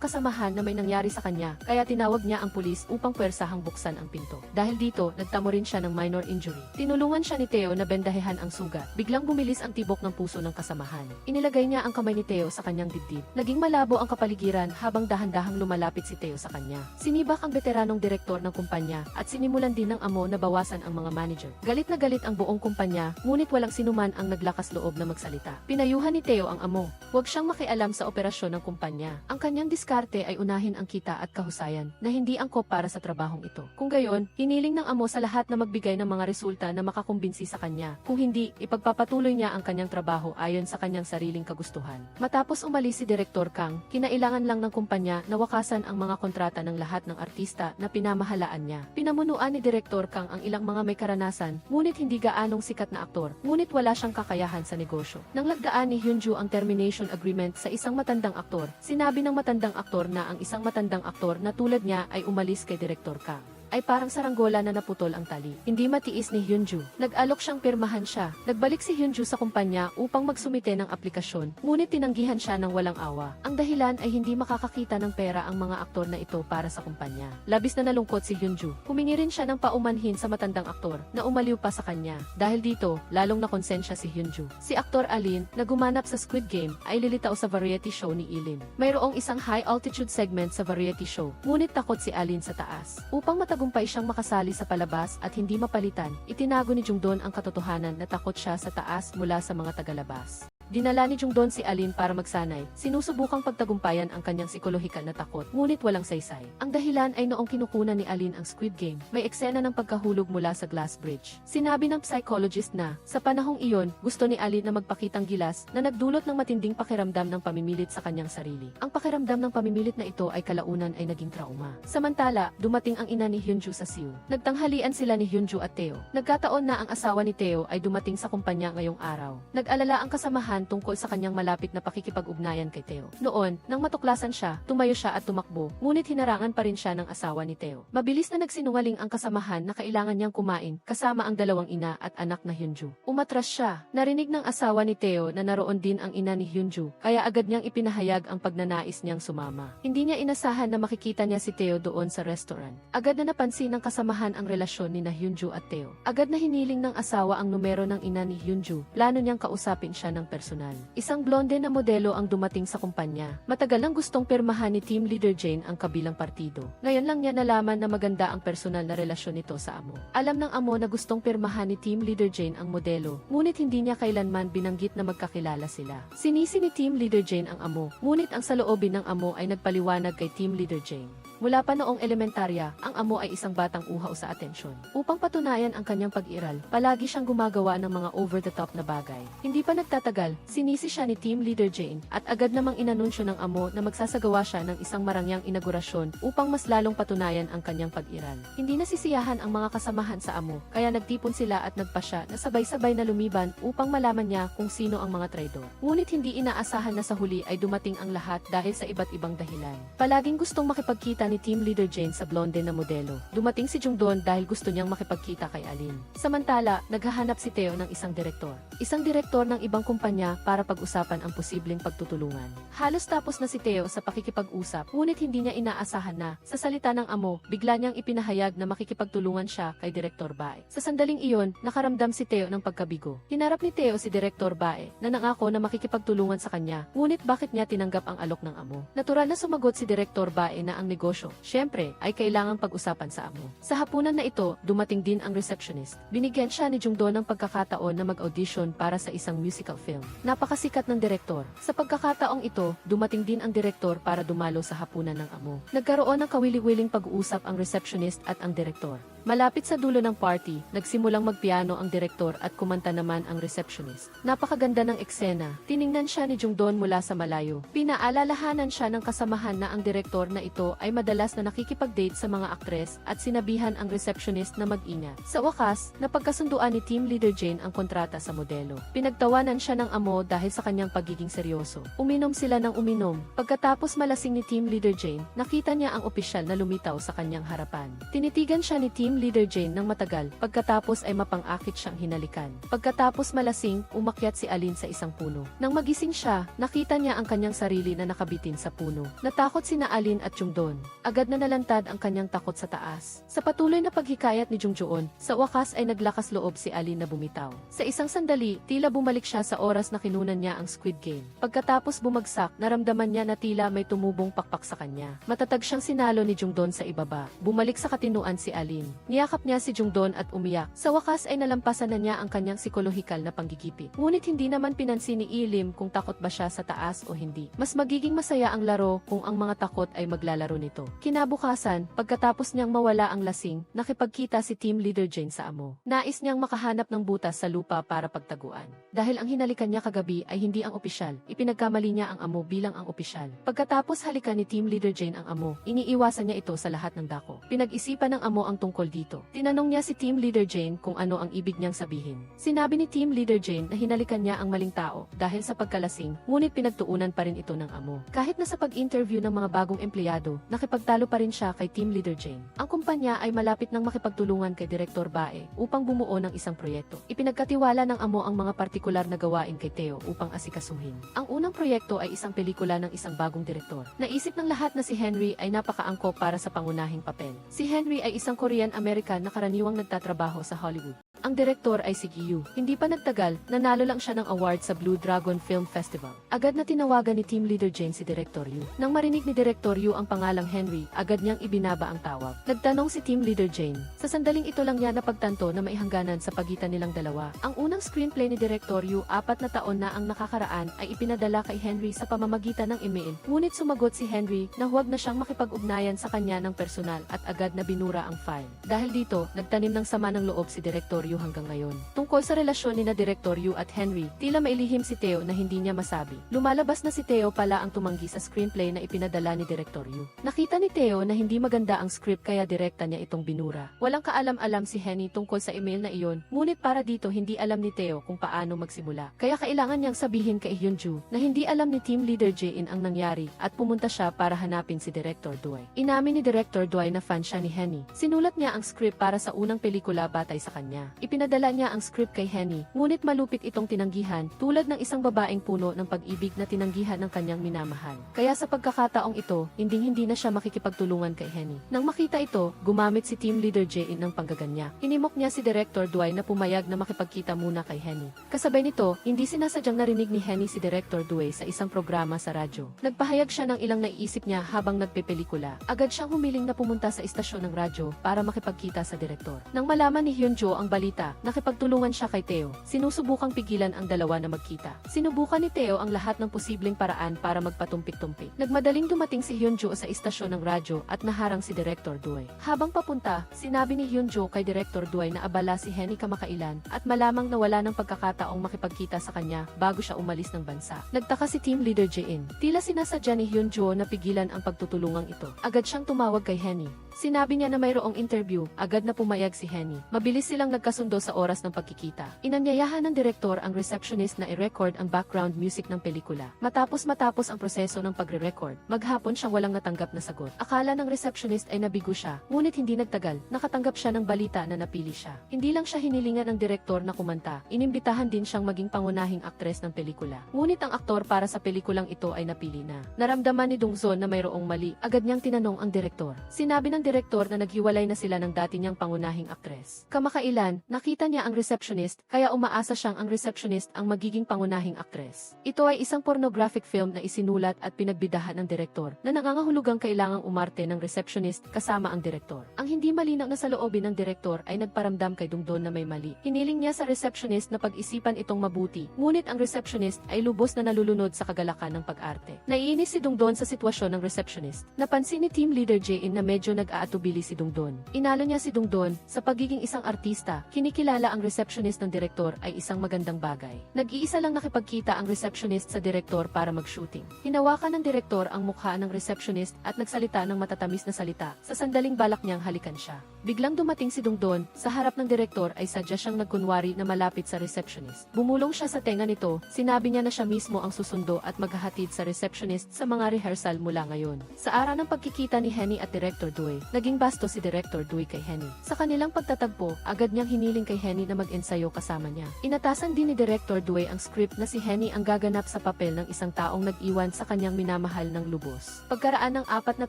kasamahan na may nangyari sa kanya, kaya tinawag niya ang pulis upang pwersahang buksan ang pinto. Dahil dito, nagtamo rin siya ng minor injury. Tinulungan siya ni Theo na bendahehan ang sugat. Biglang bumilis ang tibok ng puso ng kasamahan. Inilagay niya ang kamay ni Theo sa kanyang dibdib. Naging malabo ang kapaligiran habang dahan-dahang lumalapit si Theo sa kanya. Sinibak ang veteranong direktor ng kumpanya at sinimulan din ng amo na bawasan ang mga manager. Galit na galit ang buong kumpanya, ngunit walang sinuman ang naglakas loob na magsalita. Pinayuhan ni Theo ang amo. Huwag siyang makialam sa operasyon ng kumpanya. Ang kanyang diskarte ay unahin ang kita at kahusayan na hindi angkop para sa trabahong ito. Kung gayon, hiniling ng amo sa lahat na magbigay ng mga resulta na makakumbinsi sa kanya. Kung hindi, ipagpapatuloy niya ang kanyang trabaho ayon sa kanyang sariling kagustuhan. Matapos umalis si Direktor Kang, kinailangan lang ng kumpanya na wakasan ang mga kontrata ng lahat ng artista na pinamahalaan niya. Pinamunuan ni Direktor Kang ang ilang mga may karanasan, ngunit hindi gaanong sikat na aktor, ngunit wala siyang kakayahan sa negosyo. Nang lagdaan ni Hyunju ang termination agreement sa isang matandang aktor, sinabi ng matandang aktor na ang isang matandang aktor na tulad niya ay umalis kay Direktor Kang ay parang saranggola na naputol ang tali. Hindi matiis ni Hyunju. Nag-alok siyang pirmahan siya. Nagbalik si Hyunju sa kumpanya upang magsumite ng aplikasyon, ngunit tinanggihan siya ng walang awa. Ang dahilan ay hindi makakakita ng pera ang mga aktor na ito para sa kumpanya. Labis na nalungkot si Hyunju. Humingi rin siya ng paumanhin sa matandang aktor na umaliw pa sa kanya. Dahil dito, lalong nakonsensya si Hyunju. Si aktor Alin, na gumanap sa Squid Game, ay lilitaw sa variety show ni Ilin. Mayroong isang high-altitude segment sa variety show, ngunit takot si Alin sa taas. Upang matagumpay siyang makasali sa palabas at hindi mapalitan, itinago ni Jungdon ang katotohanan na takot siya sa taas mula sa mga tagalabas. Dinala ni Jungdon si Alin para magsanay, sinusubukang pagtagumpayan ang kanyang psikolohikal na takot, ngunit walang saysay. Ang dahilan ay noong kinukunan ni Alin ang Squid Game, may eksena ng pagkahulog mula sa glass bridge. Sinabi ng psychologist na, sa panahong iyon, gusto ni Alin na magpakitang gilas na nagdulot ng matinding pakiramdam ng pamimilit sa kanyang sarili. Ang pakiramdam ng pamimilit na ito ay kalaunan ay naging trauma. Samantala, dumating ang ina ni Hyunju sa Seoul. Nagtanghalian sila ni Hyunju at Theo. Nagkataon na ang asawa ni Theo ay dumating sa kumpanya ngayong araw. Nag-alala ang kasamahan nalaman tungkol sa kanyang malapit na pakikipag-ugnayan kay Theo. Noon, nang matuklasan siya, tumayo siya at tumakbo, ngunit hinarangan pa rin siya ng asawa ni Theo. Mabilis na nagsinungaling ang kasamahan na kailangan niyang kumain, kasama ang dalawang ina at anak na Hyunju. Umatras siya. Narinig ng asawa ni Theo na naroon din ang ina ni Hyunju, kaya agad niyang ipinahayag ang pagnanais niyang sumama. Hindi niya inasahan na makikita niya si Theo doon sa restaurant. Agad na napansin ng kasamahan ang relasyon ni na Hyunju at Theo. Agad na hiniling ng asawa ang numero ng ina ni Hyunju. Plano niyang kausapin siya ng personal. Isang blonde na modelo ang dumating sa kumpanya. Matagal nang gustong pirmahan ni Team Leader Jane ang kabilang partido. Ngayon lang niya nalaman na maganda ang personal na relasyon nito sa amo. Alam ng amo na gustong pirmahan ni Team Leader Jane ang modelo, ngunit hindi niya kailanman binanggit na magkakilala sila. Sinisi ni Team Leader Jane ang amo, ngunit ang saloobin ng amo ay nagpaliwanag kay Team Leader Jane. Mula pa noong elementarya, ang amo ay isang batang uhaw sa atensyon. Upang patunayan ang kanyang pag-iral, palagi siyang gumagawa ng mga over-the-top na bagay. Hindi pa nagtatagal, sinisi siya ni Team Leader Jane at agad namang inanunsyo ng amo na magsasagawa siya ng isang marangyang inaugurasyon upang mas lalong patunayan ang kanyang pag-iral. Hindi nasisiyahan ang mga kasamahan sa amo, kaya nagtipon sila at nagpasya na sabay-sabay na lumiban upang malaman niya kung sino ang mga traidor. Ngunit hindi inaasahan na sa huli ay dumating ang lahat dahil sa iba't ibang dahilan. Palaging gustong makipagkita ni Team Leader Jane sa blonde na modelo. Dumating si Jungdon dahil gusto niyang makipagkita kay Alin. Samantala, naghahanap si Theo ng isang direktor. Isang direktor ng ibang kumpanya para pag-usapan ang posibleng pagtutulungan. Halos tapos na si Theo sa pakikipag-usap, ngunit hindi niya inaasahan na, sa salita ng amo, bigla niyang ipinahayag na makikipagtulungan siya kay Direktor Bae. Sa sandaling iyon, nakaramdam si Theo ng pagkabigo. Hinarap ni Theo si Direktor Bae na nangako na makikipagtulungan sa kanya, ngunit bakit niya tinanggap ang alok ng amo? Natural na sumagot si Direktor Bae na ang negosyo, syempre, ay kailangang pag-usapan sa amo. Sa hapunan na ito, dumating din ang receptionist. Binigyan siya ni Jungdon ng pagkakataon na mag-audition para sa isang musical film. Napakasikat ng direktor. Sa pagkakataong ito, dumating din ang direktor para dumalo sa hapunan ng amo. Nagkaroon ng kawili-wiling pag-uusap ang receptionist at ang direktor. Malapit sa dulo ng party, nagsimulang magpiano ang direktor at kumanta naman ang receptionist. Napakaganda ng eksena. Tiningnan siya ni Jungdon mula sa malayo. Pinaalalahanan siya ng kasamahan na ang direktor na ito ay madalas na nakikipag-date sa mga aktres at sinabihan ang receptionist na mag-ingat. Sa wakas, napagkasunduan ni Team Leader Jane ang kontrata sa modelo. Pinagtawanan siya ng amo dahil sa kanyang pagiging seryoso. Uminom sila ng uminom. Pagkatapos malasing ni Team Leader Jane, nakita niya ang opisyal na lumitaw sa kanyang harapan. Tinitigan siya ni Team Leader Jane ng matagal, pagkatapos ay mapang-akit siyang hinalikan. Pagkatapos malasing, umakyat si Alin sa isang puno. Nang magising siya, nakita niya ang kanyang sarili na nakabitin sa puno. Natakot sina Alin at Jungdon. Agad na nalantad ang kanyang takot sa taas. Sa patuloy na paghikayat ni Jungjoon, sa wakas ay naglakas loob si Alin na bumitaw. Sa isang sandali, tila bumalik siya sa oras na kinunan niya ang Squid Game. Pagkatapos bumagsak, naramdaman niya na tila may tumubong pakpak sa kanya. Matatag siyang sinalo ni Jungdon sa ibaba. Bumalik sa katinuan si Alin. Niyakap niya si Jungdon at umiyak. Sa wakas ay nalampasan na niya ang kanyang psikolohikal na panggigipit. Ngunit hindi naman pinansin ni Ilim kung takot ba siya sa taas o hindi. Mas magiging masaya ang laro kung ang mga takot ay maglalaro nito. Kinabukasan, pagkatapos niyang mawala ang lasing, nakipagkita si Team Leader Jane sa amo. Nais niyang makahanap ng butas sa lupa para pagtaguan. Dahil ang hinalikan niya kagabi ay hindi ang opisyal, ipinagkamali niya ang amo bilang ang opisyal. Pagkatapos halikan ni Team Leader Jane ang amo, iniiwasan niya ito sa lahat ng dako. Pinag-isipan ng amo ang tungkol dito. Tinanong niya si Team Leader Jane kung ano ang ibig niyang sabihin. Sinabi ni Team Leader Jane na hinalikan niya ang maling tao dahil sa pagkalasing, ngunit pinagtuunan pa rin ito ng amo. Kahit na sa pag-interview ng mga bagong empleyado, nakipagtalo pa rin siya kay Team Leader Jane. Ang kumpanya ay malapit nang makipagtulungan kay Direktor Bae upang bumuo ng isang proyekto. Ipinagkatiwala ng amo ang mga partikular na gawain kay Theo upang asikasuhin. Ang unang proyekto ay isang pelikula ng isang bagong direktor. Naisip ng lahat na si Henry ay napakaangkop para sa pangunahing papel. Si Henry ay isang Korean-American na karaniwang nagtatrabaho sa Hollywood. Ang direktor ay si Giyu. Hindi pa nagtagal, nanalo lang siya ng award sa Blue Dragon Film Festival. Agad na tinawagan ni Team Leader Jane si Director Yu. Nang marinig ni Director Yu ang pangalang Henry, agad niyang ibinaba ang tawag. Nagtanong si Team Leader Jane. Sa sandaling ito lang niya napagtanto na may hangganan sa pagitan nilang dalawa. Ang unang screenplay ni Director Yu 4 na taon na ang nakakaraan ay ipinadala kay Henry sa pamamagitan ng email. Ngunit sumagot si Henry na huwag na siyang makipag-ugnayan sa kanya ng personal at agad na binura ang file. Dahil dito, nagtanim ng sama ng loob si Director Yu hanggang ngayon. Tungkol sa relasyon ni na Director Yu at Henry, tila mailihim si Theo na hindi niya masabi. Lumalabas na si Theo pala ang tumanggi sa screenplay na ipinadala ni Director Yu. Nakita ni Theo na hindi maganda ang script kaya direkta niya itong binura. Walang kaalam-alam si Henny tungkol sa email na iyon, ngunit para dito hindi alam ni Theo kung paano magsimula. Kaya kailangan niyang sabihin kay Hyunju na hindi alam ni Team Leader Jae-in ang nangyari at pumunta siya para hanapin si Director Dway. Inamin ni Director Dway na fan siya ni Henny. Sinulat niya ang script para sa unang pelikula batay sa kanya. Ipinadala niya ang script kay Henny, ngunit malupit itong tinanggihan tulad ng isang babaeng puno ng pag-ibig na tinanggihan ng kanyang minamahal. Kaya sa pagkakataong ito, hindi na siya makikipagtulungan kay Henny. Nang makita ito, gumamit si Team Leader Jae-in ng panggaganya. Hinimok niya si Director Dway na pumayag na makipagkita muna kay Henny. Kasabay nito, hindi sinasadyang narinig ni Henny si Director Dway sa isang programa sa radyo. Nagpahayag siya ng ilang naiisip niya habang nagpepelikula. Agad siyang humiling na pumunta sa istasyon ng radyo para makipagkita sa direktor. Nang malaman ni Hyunjo ang balita, nakipagtulungan siya kay Theo. Sinusubukang pigilan ang dalawa na magkita. Sinubukan ni Theo ang lahat ng posibleng paraan para magpatumpik-tumpik. Nagmadaling dumating si Hyunjo sa istasyon ng radyo at naharang si Director Dway. Habang papunta, sinabi ni Hyunjo kay Director Dway na abala si Henny kamakailan at malamang nawala ng pagkakataong makipagkita sa kanya bago siya umalis ng bansa. Nagtaka si Team Leader Jae-in. Tila sinasadya ni Hyunjo na pigilan ang pagtutulungang ito. Agad siyang tumawag kay Henny. Sinabi niya na mayroong interview, agad na pumayag si Henny. Mabilis silang nagkasundo sa oras ng pagkikita. Inanyayahan ng direktor ang receptionist na i-record ang background music ng pelikula. Matapos ang proseso ng pagre-record, maghapon siyang walang natanggap na sagot. Akala ng receptionist ay nabigo siya, ngunit hindi nagtagal, nakatanggap siya ng balita na napili siya. Hindi lang siya hinilingan ng direktor na kumanta, inimbitahan din siyang maging pangunahing aktres ng pelikula. Ngunit ang aktor para sa pelikulang ito ay napili na. Naramdaman ni Dongzon na mayroong mali, agad niyang tinanong ang direktor. Sinabi ng direktor na naghiwalay na sila ng dati niyang pangunahing aktres. Kamakailan, nakita niya ang receptionist, kaya umaasa siyang ang receptionist ang magiging pangunahing aktres. Ito ay isang pornographic film na isinulat at pinagbidahan ng direktor na nangangahulugang kailangang umarte ng receptionist kasama ang direktor. Ang hindi malinaw na saloobin ng direktor ay nagparamdam kay Dongdon na may mali. Hiniling niya sa receptionist na pag-isipan itong mabuti, ngunit ang receptionist ay lubos na nalulunod sa kagalakan ng pag-arte. Naiinis si Dongdon sa sitwasyon ng receptionist. Napansin ni Team Leader Jae-in na medyo nag-aatubili si Dongdon. Inalo niya si Dongdon, sa pagiging isang artista, kinikilala ang receptionist ng direktor ay isang magandang bagay. Nag-iisa lang nakipagkita ang receptionist sa direktor para mag-shooting. Hinawakan ng direktor ang mukha ng receptionist at nagsalita ng matatamis na salita. Sa sandaling balak niyang halikan siya. Biglang dumating si Dongdon, sa harap ng direktor ay sadya siyang nagkunwari na malapit sa receptionist. Bumulong siya sa tenga nito, sinabi niya na siya mismo ang susundo at maghahatid sa receptionist sa mga rehearsal mula ngayon. Sa araw ng pagkikita ni Henny at Director Dway, naging basto si Director Dway kay Henny. Sa kanilang pagtatagpo, agad niyang hiniling kay Henny na mag-ensayo kasama niya. Inatasan din ni Director Dway ang script na si Henny ang gaganap sa papel ng isang taong nag-iwan sa kanyang minamahal ng lubos. Pagkaraan ng 4 na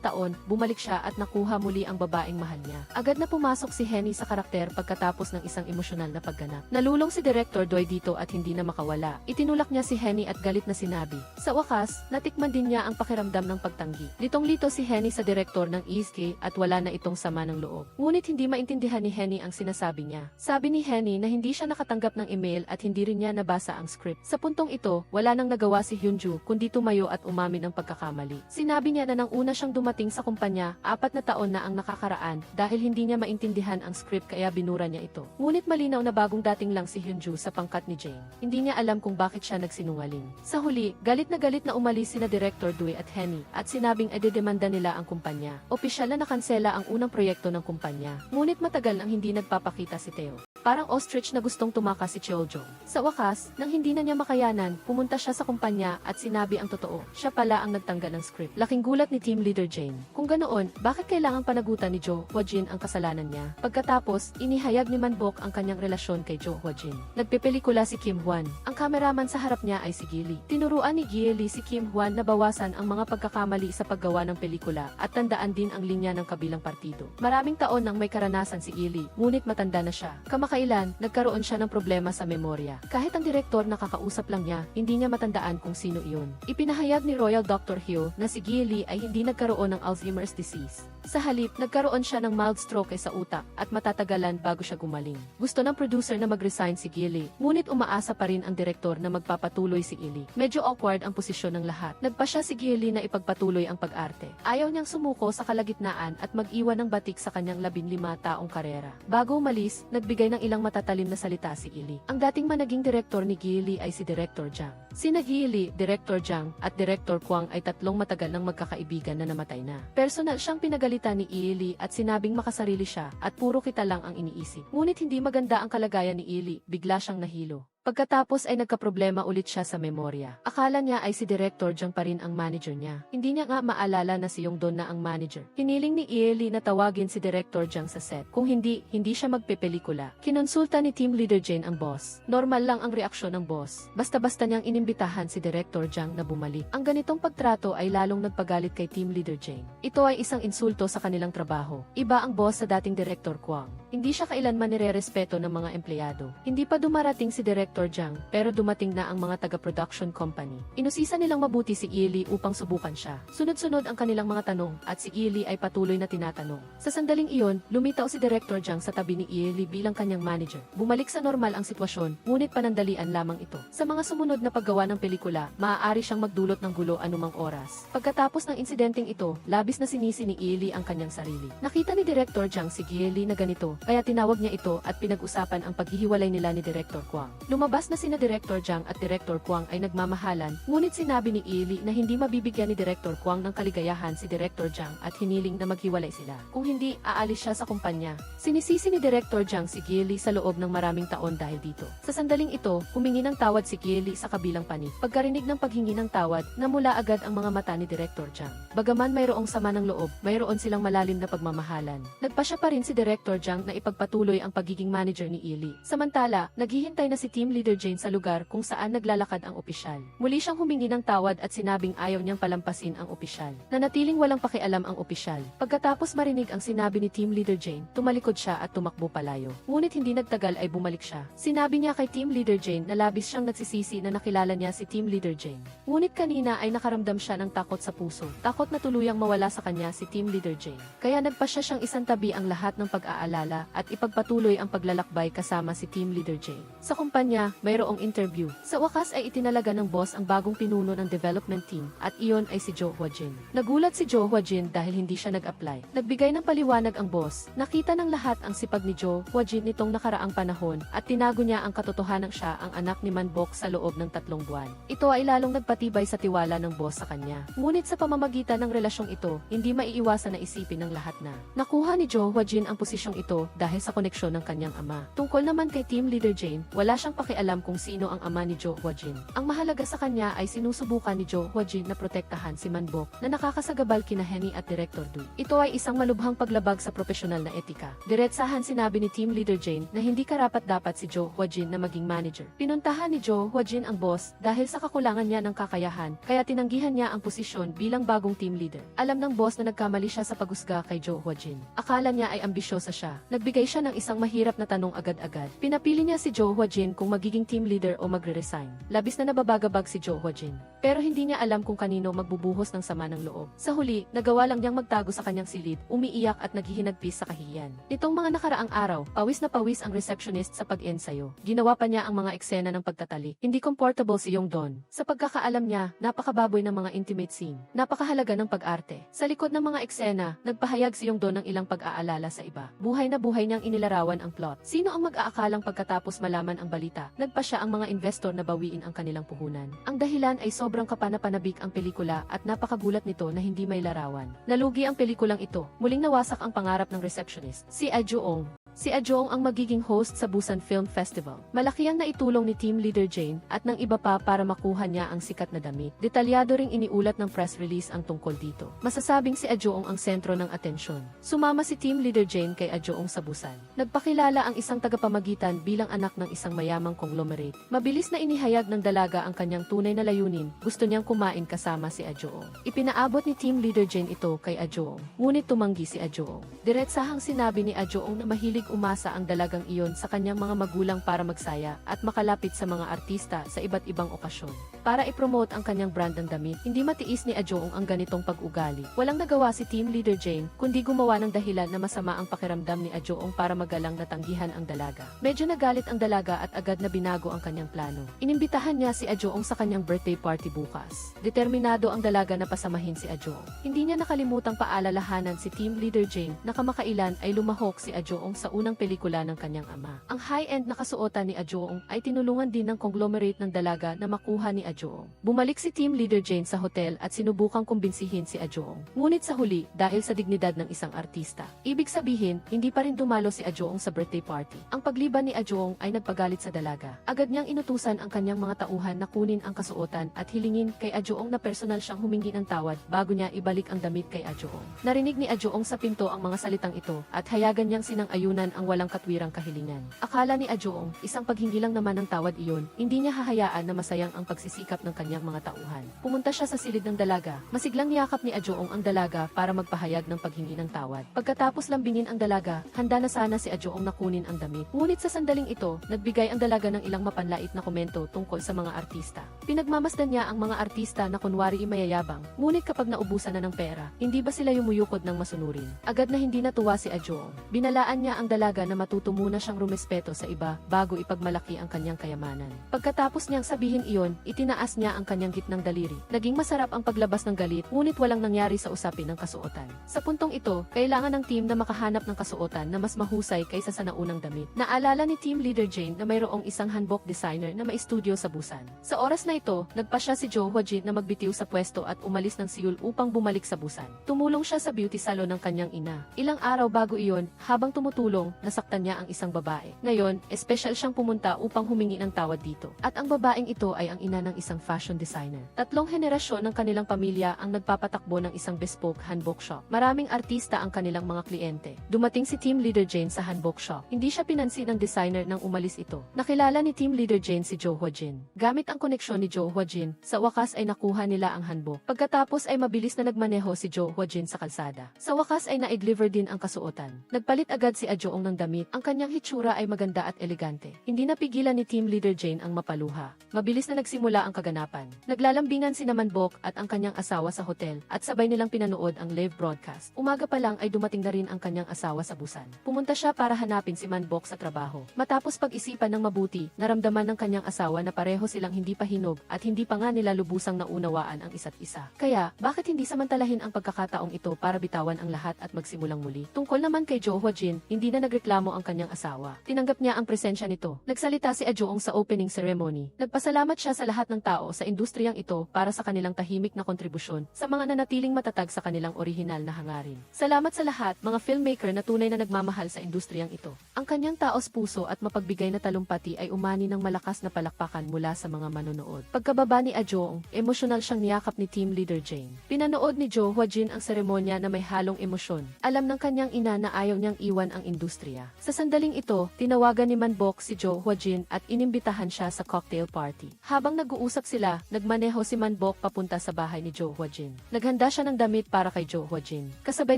taon, bumalik siya at nakuha muli ang babaeng mahal niya. Agad na pumasok si Henny sa karakter pagkatapos ng isang emosyonal na pagganap. Nalulong si Director Dway dito at hindi na makawala. Itinulak niya si Henny at galit na sinabi. Sa wakas, natikman din niya ang pakiramdam ng pagtanggi. Litong-lito si Henny sa direktor ng ESK at wala na itong sama ng loob. Ngunit hindi maintindihan ni Henny ang sinasabi niya. Sabi ni Henny na hindi siya nakatanggap ng email at hindi rin niya nabasa ang script. Sa puntong ito, wala nang nagawa si Hyunju kundi tumayo at umamin ng pagkakamali. Sinabi niya na nang una siyang dumating sa kumpanya, 4 na taon na ang nakakaraan dahil hindi niya maintindihan ang script kaya binura niya ito. Ngunit malinaw na bagong dating lang si Hyunju sa pangkat ni Jane. Hindi niya alam kung bakit siya nagsinungaling. Sa huli, galit na umalis sina Director Dway at Henny at sinabing ededemanda nila ang kumpanya. Opisyal na nakansela ang unang proyekto ng kumpanya. Ngunit matagal nang hindi nagpapakita si Theo. Parang ostrich na gustong tumakas si Cheoljong. Sa wakas, nang hindi na niya makayanan, pumunta siya sa kumpanya at sinabi ang totoo. Siya pala ang nagtanggal ng script. Laking gulat ni Team Leader Jane. Kung ganoon, bakit kailangang panagutan ni Jo Hwa-jin ang kasalanan niya? Pagkatapos, inihayag ni Manbok ang kanyang relasyon kay Jo Hwa-jin. Nagpepelikula si Kim Hwan. Ang kameraman sa harap niya ay si Gilly. Tinuruan ni Gilly si Kim Hwan na bawasan ang mga pagkakamali sa paggawa ng pelikula at tandaan din ang linya ng kabilang partido. Maraming taon nang may karanasan si Gilly, ngunit matanda na siya. Kamakailan, nagkaroon siya ng problema sa memorya. Kahit ang direktor nakakausap lang niya, hindi niya matandaan kung sino iyon. Ipinahayag ni Royal Dr. Hyo na si Gilly ay hindi nagkaroon ng Alzheimer's disease. Sa halip, nagkaroon siya ng mild stroke sa utak at matatagalan bago siya gumaling. Gusto ng producer na mag-resign si Gilly, ngunit umaasa pa rin ang direktor na magpapatuloy si Ili. Medyo awkward ang posisyon ng lahat. Nagpa siya si Gilly na ipagpatuloy ang pag-arte. Ayaw niyang sumuko sa kalagitnaan at mag-iwan ng batik sa kanyang 15 taong karera. Bago umalis, nagbigay ng ilang matatalim na salita si Ili. Ang dating managing direktor ni Gilly ay si Director Jang. Sina Gilly, Director Jang at Director Kwang ay tatlong matagal ng magkakaibigan na namatay na. Personal siyang pinagalitan ni Ili at sinabing makasarili siya at puro kita lang ang iniisip. Ngunit hindi maganda ang kalagayan ni Ili, bigla siyang nahilo. Pagkatapos ay nagkaproblema ulit siya sa memorya. Akala niya ay si Director Jang pa rin ang manager niya. Hindi niya nga maalala na si Yongdon na ang manager. Hiniling ni Ili na tawagin si Director Jang sa set. Kung hindi siya magpepelikula. Kinonsulta ni Team Leader Jane ang boss. Normal lang ang reaksyon ng boss. Basta-basta niyang inimbitahan si Director Jang na bumalik. Ang ganitong pagtrato ay lalong nagpagalit kay Team Leader Jane. Ito ay isang insulto sa kanilang trabaho. Iba ang boss sa dating Director Kwang. Hindi siya kailanman nirerespeto ng mga empleyado. Hindi pa dumarating si Director Jang, pero dumating na ang mga taga-production company. Inusisa nilang mabuti si Ili upang subukan siya. Sunod-sunod ang kanilang mga tanong at si Ili ay patuloy na tinatanong. Sa sandaling iyon, lumitaw si Director Jang sa tabi ni Ili bilang kanyang manager. Bumalik sa normal ang sitwasyon, ngunit panandalian lamang ito. Sa mga sumunod na paggawa ng pelikula, maaari siyang magdulot ng gulo anumang oras. Pagkatapos ng insidenteng ito, labis na sinisi ni Ili ang kanyang sarili. Nakita ni Director Jang si Ili na ganito, kaya tinawag niya ito at pinag-usapan ang paghihiwalay nila ni Director Kwang. Lumabas na sina Director Jang at Director Kwang ay nagmamahalan, ngunit sinabi ni Ili na hindi mabibigyan ni Director Kwang ng kaligayahan si Director Jang at hiniling na maghiwalay sila. Kung hindi, aalis siya sa kumpanya. Sinisisi ni Director Jang si Gilly sa loob ng maraming taon dahil dito. Sa sandaling ito, humingi ng tawad si Gilly sa kabilang panig. Pagkarinig ng paghingi ng tawad, namula agad ang mga mata ni Director Jang. Bagaman mayroong sama ng loob, mayroon silang malalim na pagmamahalan. Nagpasya pa rin si Director Jang na ipagpatuloy ang pagiging manager ni Ili. Samantala, naghihintay na si Team Leader Jane sa lugar kung saan naglalakad ang opisyal. Muli siyang humingi ng tawad at sinabing ayaw niyang palampasin ang opisyal. Nanatiling walang pakialam ang opisyal. Pagkatapos marinig ang sinabi ni Team Leader Jane, tumalikod siya at tumakbo palayo. Ngunit hindi nagtagal ay bumalik siya. Sinabi niya kay Team Leader Jane na labis siyang nagsisisi na nakilala niya si Team Leader Jane. Ngunit kanina ay nakaramdam siya ng takot sa puso. Takot na tuluyang mawala sa kanya si Team Leader Jane. Kaya nagpasya siyang isantabi ang lahat ng pag-aalala at ipagpatuloy ang paglalakbay kasama si Team Leader Jane. Sa kumpanya, mayroong interview. Sa wakas ay itinalaga ng boss ang bagong pinuno ng development team at iyon ay si Jo Hwa-jin. Nagulat si Jo Hwa-jin dahil hindi siya nag-apply. Nagbigay ng paliwanag ang boss. Nakita ng lahat ang sipag ni Jo Hwa-jin nitong nakaraang panahon at tinago niya ang katotohanang siya ang anak ni Manbok sa loob ng 3 buwan. Ito ay lalong nagpatibay sa tiwala ng boss sa kanya. Ngunit sa pamamagitan ng relasyong ito, hindi maiiwasan na isipin ng lahat na nakuha ni Jo Hwa-jin ang posisyong ito dahil sa koneksyon ng kanyang ama. Tungkol naman kay Team Leader Jane, wala siyang pakialam kung sino ang ama ni Jo Hwa-jin. Ang mahalaga sa kanya ay sinusubukan ni Jo Hwa-jin na protektahan si Manbok na nakakasagabal kina Henny at Director Du. Ito ay isang malubhang paglabag sa profesional na etika. Diretsahan sinabi ni Team Leader Jane na hindi karapat-dapat si Jo Hwa-jin na maging manager. Pinuntahan ni Jo Hwa-jin ang boss dahil sa kakulangan niya ng kakayahan, kaya tinanggihan niya ang posisyon bilang bagong team leader. Alam ng boss na nagkamali siya sa paghusga kay Jo Hwa-jin. Akala niya ay ambisyosa siya. Nagbigay siya ng isang mahirap na tanong agad-agad. Pinapili niya si Jo Hwa-jin kung magiging team leader o magre-resign. Labis na nababagabag si Jo Hwa-jin. Pero hindi niya alam kung kanino magbubuhos ng sama ng loob. Sa huli, nagawa lang niyang magtago sa kanyang silid, umiiyak at naghihinagpis sa kahihiyan. Nitong mga nakaraang araw, pawis na pawis ang receptionist sa pag-ensayo. Ginawa pa niya ang mga eksena ng pagtatali. Hindi comfortable si Yongdon. Sa pagkakaalam niya, napakababoy ng mga intimate scene. Napakahalaga ng pag-arte. Sa likod ng mga eksena, nagpahayag si Yongdon ng ilang pag-aalala sa iba. Buhay na buhay niyang inilarawan ang plot. Sino ang mag-aakalang pagkatapos malaman ang balita, nagpa siya ang mga investor na bawiin ang kanilang puhunan. Ang dahilan ay sobrang kapanapanabik ang pelikula at napakagulat nito na hindi may larawan. Nalugi ang pelikulang ito. Muling nawasak ang pangarap ng receptionist. Si Ajoong. Si Ajoong ang magiging host sa Busan Film Festival. Malaki ang naitulong ni Team Leader Jane at ng iba pa para makuha niya ang sikat na damit. Detalyado ring iniulat ng press release ang tungkol dito. Masasabing si Ajoong ang sentro ng atensyon. Sumama si Team Leader Jane kay Ajoong sa Busan. Nagpakilala ang isang tagapamagitan bilang anak ng isang mayamang conglomerate. Mabilis na inihayag ng dalaga ang kanyang tunay na layunin. Gusto niyang kumain kasama si Ajoong. Ipinaabot ni Team Leader Jane ito kay Ajoong. Ngunit tumanggi si Ajoong. Diretsahang sinabi ni Ajoong na mahilig nanatilig umasa ang dalagang iyon sa kanyang mga magulang para magsaya at makalapit sa mga artista sa iba't ibang okasyon. Para ipromote ang kanyang brand ng damit, hindi matiis ni Ajoong ang ganitong pag-ugali. Walang nagawa si Team Leader Jane, kundi gumawa ng dahilan na masama ang pakiramdam ni Ajoong para magalang na tanggihan ang dalaga. Medyo nagalit ang dalaga at agad na binago ang kanyang plano. Inimbitahan niya si Ajoong sa kanyang birthday party bukas. Determinado ang dalaga na pasamahin si Ajoong. Hindi niya nakalimutang paalalahanan si Team Leader Jane na kamakailan ay lumahok si Ajoong sa unang pelikula ng kanyang ama. Ang high-end na kasuotan ni Ajoong ay tinulungan din ng conglomerate ng dalaga na makuha ni Ajoong. Bumalik si Team Leader Jane sa hotel at sinubukang kumbinsihin si Ajoong. Ngunit sa huli, dahil sa dignidad ng isang artista. Ibig sabihin, hindi pa rin dumalo si Ajoong sa birthday party. Ang pagliban ni Ajoong ay nagpagalit sa dalaga. Agad niyang inutusan ang kanyang mga tauhan na kunin ang kasuotan at hilingin kay Ajoong na personal siyang humingi ng tawad bago niya ibalik ang damit kay Ajoong. Narinig ni Ajoong sa pinto ang mga salitang ito at hayagan niyang sinang-ayunan ang walang katwirang kahilingan. Akala ni Ajoong, isang paghingi lang naman ng tawad iyon, hindi niya hahayaan na masayang ang pagsisikap ng kanyang mga tauhan. Pumunta siya sa silid ng dalaga. Masiglang niyakap ni Ajoong ang dalaga para magpahayag ng paghingi ng tawad. Pagkatapos lambingin ang dalaga, handa na sana si Ajoong na kunin ang damit. Ngunit sa sandaling ito, nagbigay ang dalaga ng ilang mapanlait na komento tungkol sa mga artista. Pinagmamasdan niya ang mga artista na kunwari mayayabang, ngunit kapag naubusan na ng pera, hindi ba sila yumuyukod ng masunurin? Agad na hindi natuwa si Ajoong. Binalaan niya ang dalaga na matuto muna siyang rumespeto sa iba bago ipagmalaki ang kanyang kayamanan. Pagkatapos niyang sabihin iyon, itinaas niya ang kanyang gitnang daliri. Naging masarap ang paglabas ng galit, ngunit walang nangyari sa usapin ng kasuotan. Sa puntong ito, kailangan ng team na makahanap ng kasuotan na mas mahusay kaysa sa naunang damit. Naalala ni Team Leader Jane na mayroong isang hanbok designer na maistudyo sa Busan. Sa oras na ito, nagpasya si Jo Hwajin na magbitiw sa pwesto at umalis ng Seoul upang bumalik sa Busan. Tumulong siya sa beauty salon ng kanyang ina. Ilang araw bago iyon, habang tumutulong, nasaktan niya ang isang babae. Ngayon, espesyal siyang pumunta upang humingi ng tawad dito. At ang babaeng ito ay ang ina ng isang fashion designer. Tatlong henerasyon ng kanilang pamilya ang nagpapatakbo ng isang bespoke hanbok shop. Maraming artista ang kanilang mga kliyente. Dumating si Team Leader Jane sa hanbok shop. Hindi siya pinansin ng designer nang umalis ito. Nakilala ni Team Leader Jane si Jo Hwajin. Gamit ang koneksyon ni Jo Hwajin, sa wakas ay nakuha nila ang hanbok. Pagkatapos ay mabilis na nagmaneho si Jo Hwajin sa kalsada. Sa wakas ay na-deliver din ang kasuotan. Nagpalit agad si Ajoong ng damit. Ang kanyang hitsura ay maganda at elegante. Hindi napigilan ni Team Leader Jane ang mapaluha. Mabilis na nagsimula ang kaganapan. Naglalambingan si Manbok at ang kanyang asawa sa hotel at sabay nilang pinanood ang live broadcast. Umaga pa lang ay dumating na rin ang kanyang asawa sa Busan. Pumunta siya para hanapin si Manbok sa trabaho. Matapos pag-isipan ng mabuti, naramdaman ng kanyang asawa na pareho silang hindi pa hinog at hindi pa nga nila lubusang naunawaan ang isa't isa. Kaya, bakit hindi samantalahin ang pagkakataong ito para bitawan ang lahat at magsimulang muli? Tungkol naman kay Jo Hwajin, hindi na nagreklamo ang kanyang asawa. Tinanggap niya ang presensya nito. Nagsalita si Ajoong sa opening ceremony. Nagpasalamat siya sa lahat ng tao sa industriyang ito para sa kanilang tahimik na kontribusyon sa mga nanatiling matatag sa kanilang orihinal na hangarin. Salamat sa lahat, mga filmmaker na tunay na nagmamahal sa industriyang ito. Ang kanyang taos puso at mapagbigay na talumpati ay umani ng malakas na palakpakan mula sa mga manonood. Pagkababa ni Ajoong, emosyonal siyang niyakap ni Team Leader Jane. Pinanood ni Jo Hwajin ang seremonya na may halong emosyon. Alam ng kanyang ina na ayaw niyang iwan ang industriya. Sa sandaling ito, tinawagan ni Manbok si Jo Hwajin at inimbitahan siya sa cocktail party. Habang nag-uusap sila, nagmaneho si Manbok papunta sa bahay ni Jo Hwajin. Naghanda siya ng damit para kay Jo Hwajin. Kasabay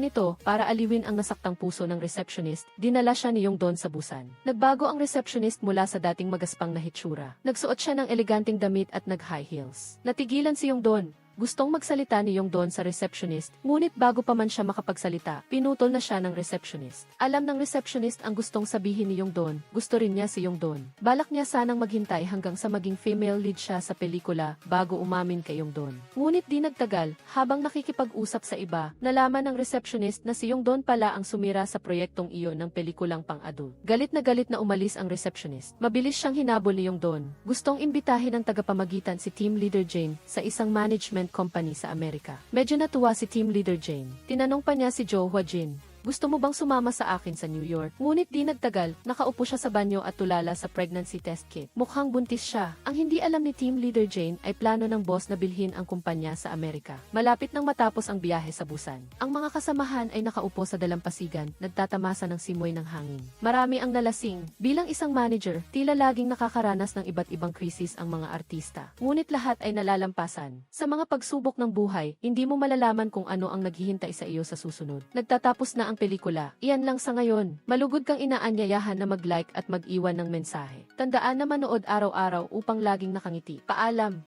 nito, para aliwin ang nasaktang puso ng receptionist, dinala siya ni Yongdon sa Busan. Nagbago ang receptionist mula sa dating magaspang na hitsura. Nagsuot siya ng eleganteng damit at nag-high heels. Natigilan si Yongdon. Gustong magsalita ni Yongdon sa receptionist, ngunit bago pa man siya makapagsalita, pinutol na siya ng receptionist. Alam ng receptionist ang gustong sabihin ni Yongdon, gusto rin niya si Yongdon. Balak niya sanang maghintay hanggang sa maging female lead siya sa pelikula bago umamin kay Yongdon. Ngunit di nagtagal, habang nakikipag-usap sa iba, nalaman ng receptionist na si Yongdon pala ang sumira sa proyektong iyon ng pelikulang pang-adult. Galit na umalis ang receptionist. Mabilis siyang hinabol ni Yongdon. Gustong imbitahin ng tagapamagitan si Team Leader Jane sa isang management company sa Amerika. Medyo natuwa si Team Leader Jane. Tinanong pa niya si Jo Hwajin, gusto mo bang sumama sa akin sa New York? Ngunit di nagtagal, nakaupo siya sa banyo at tulala sa pregnancy test kit. Mukhang buntis siya. Ang hindi alam ni Team Leader Jane ay plano ng boss na bilhin ang kumpanya sa Amerika. Malapit nang matapos ang biyahe sa Busan. Ang mga kasamahan ay nakaupo sa dalampasigan, nagtatamasa ng simoy ng hangin. Marami ang nalasing. Bilang isang manager, tila laging nakakaranas ng iba't ibang krisis ang mga artista. Ngunit lahat ay nalalampasan. Sa mga pagsubok ng buhay, hindi mo malalaman kung ano ang naghihintay sa iyo sa susunod. Nagtatapos na ang ang pelikula. Iyan lang sa ngayon. Malugod kang inaanyayahan na mag-like at mag-iwan ng mensahe. Tandaan na manood araw-araw upang laging nakangiti. Paalam!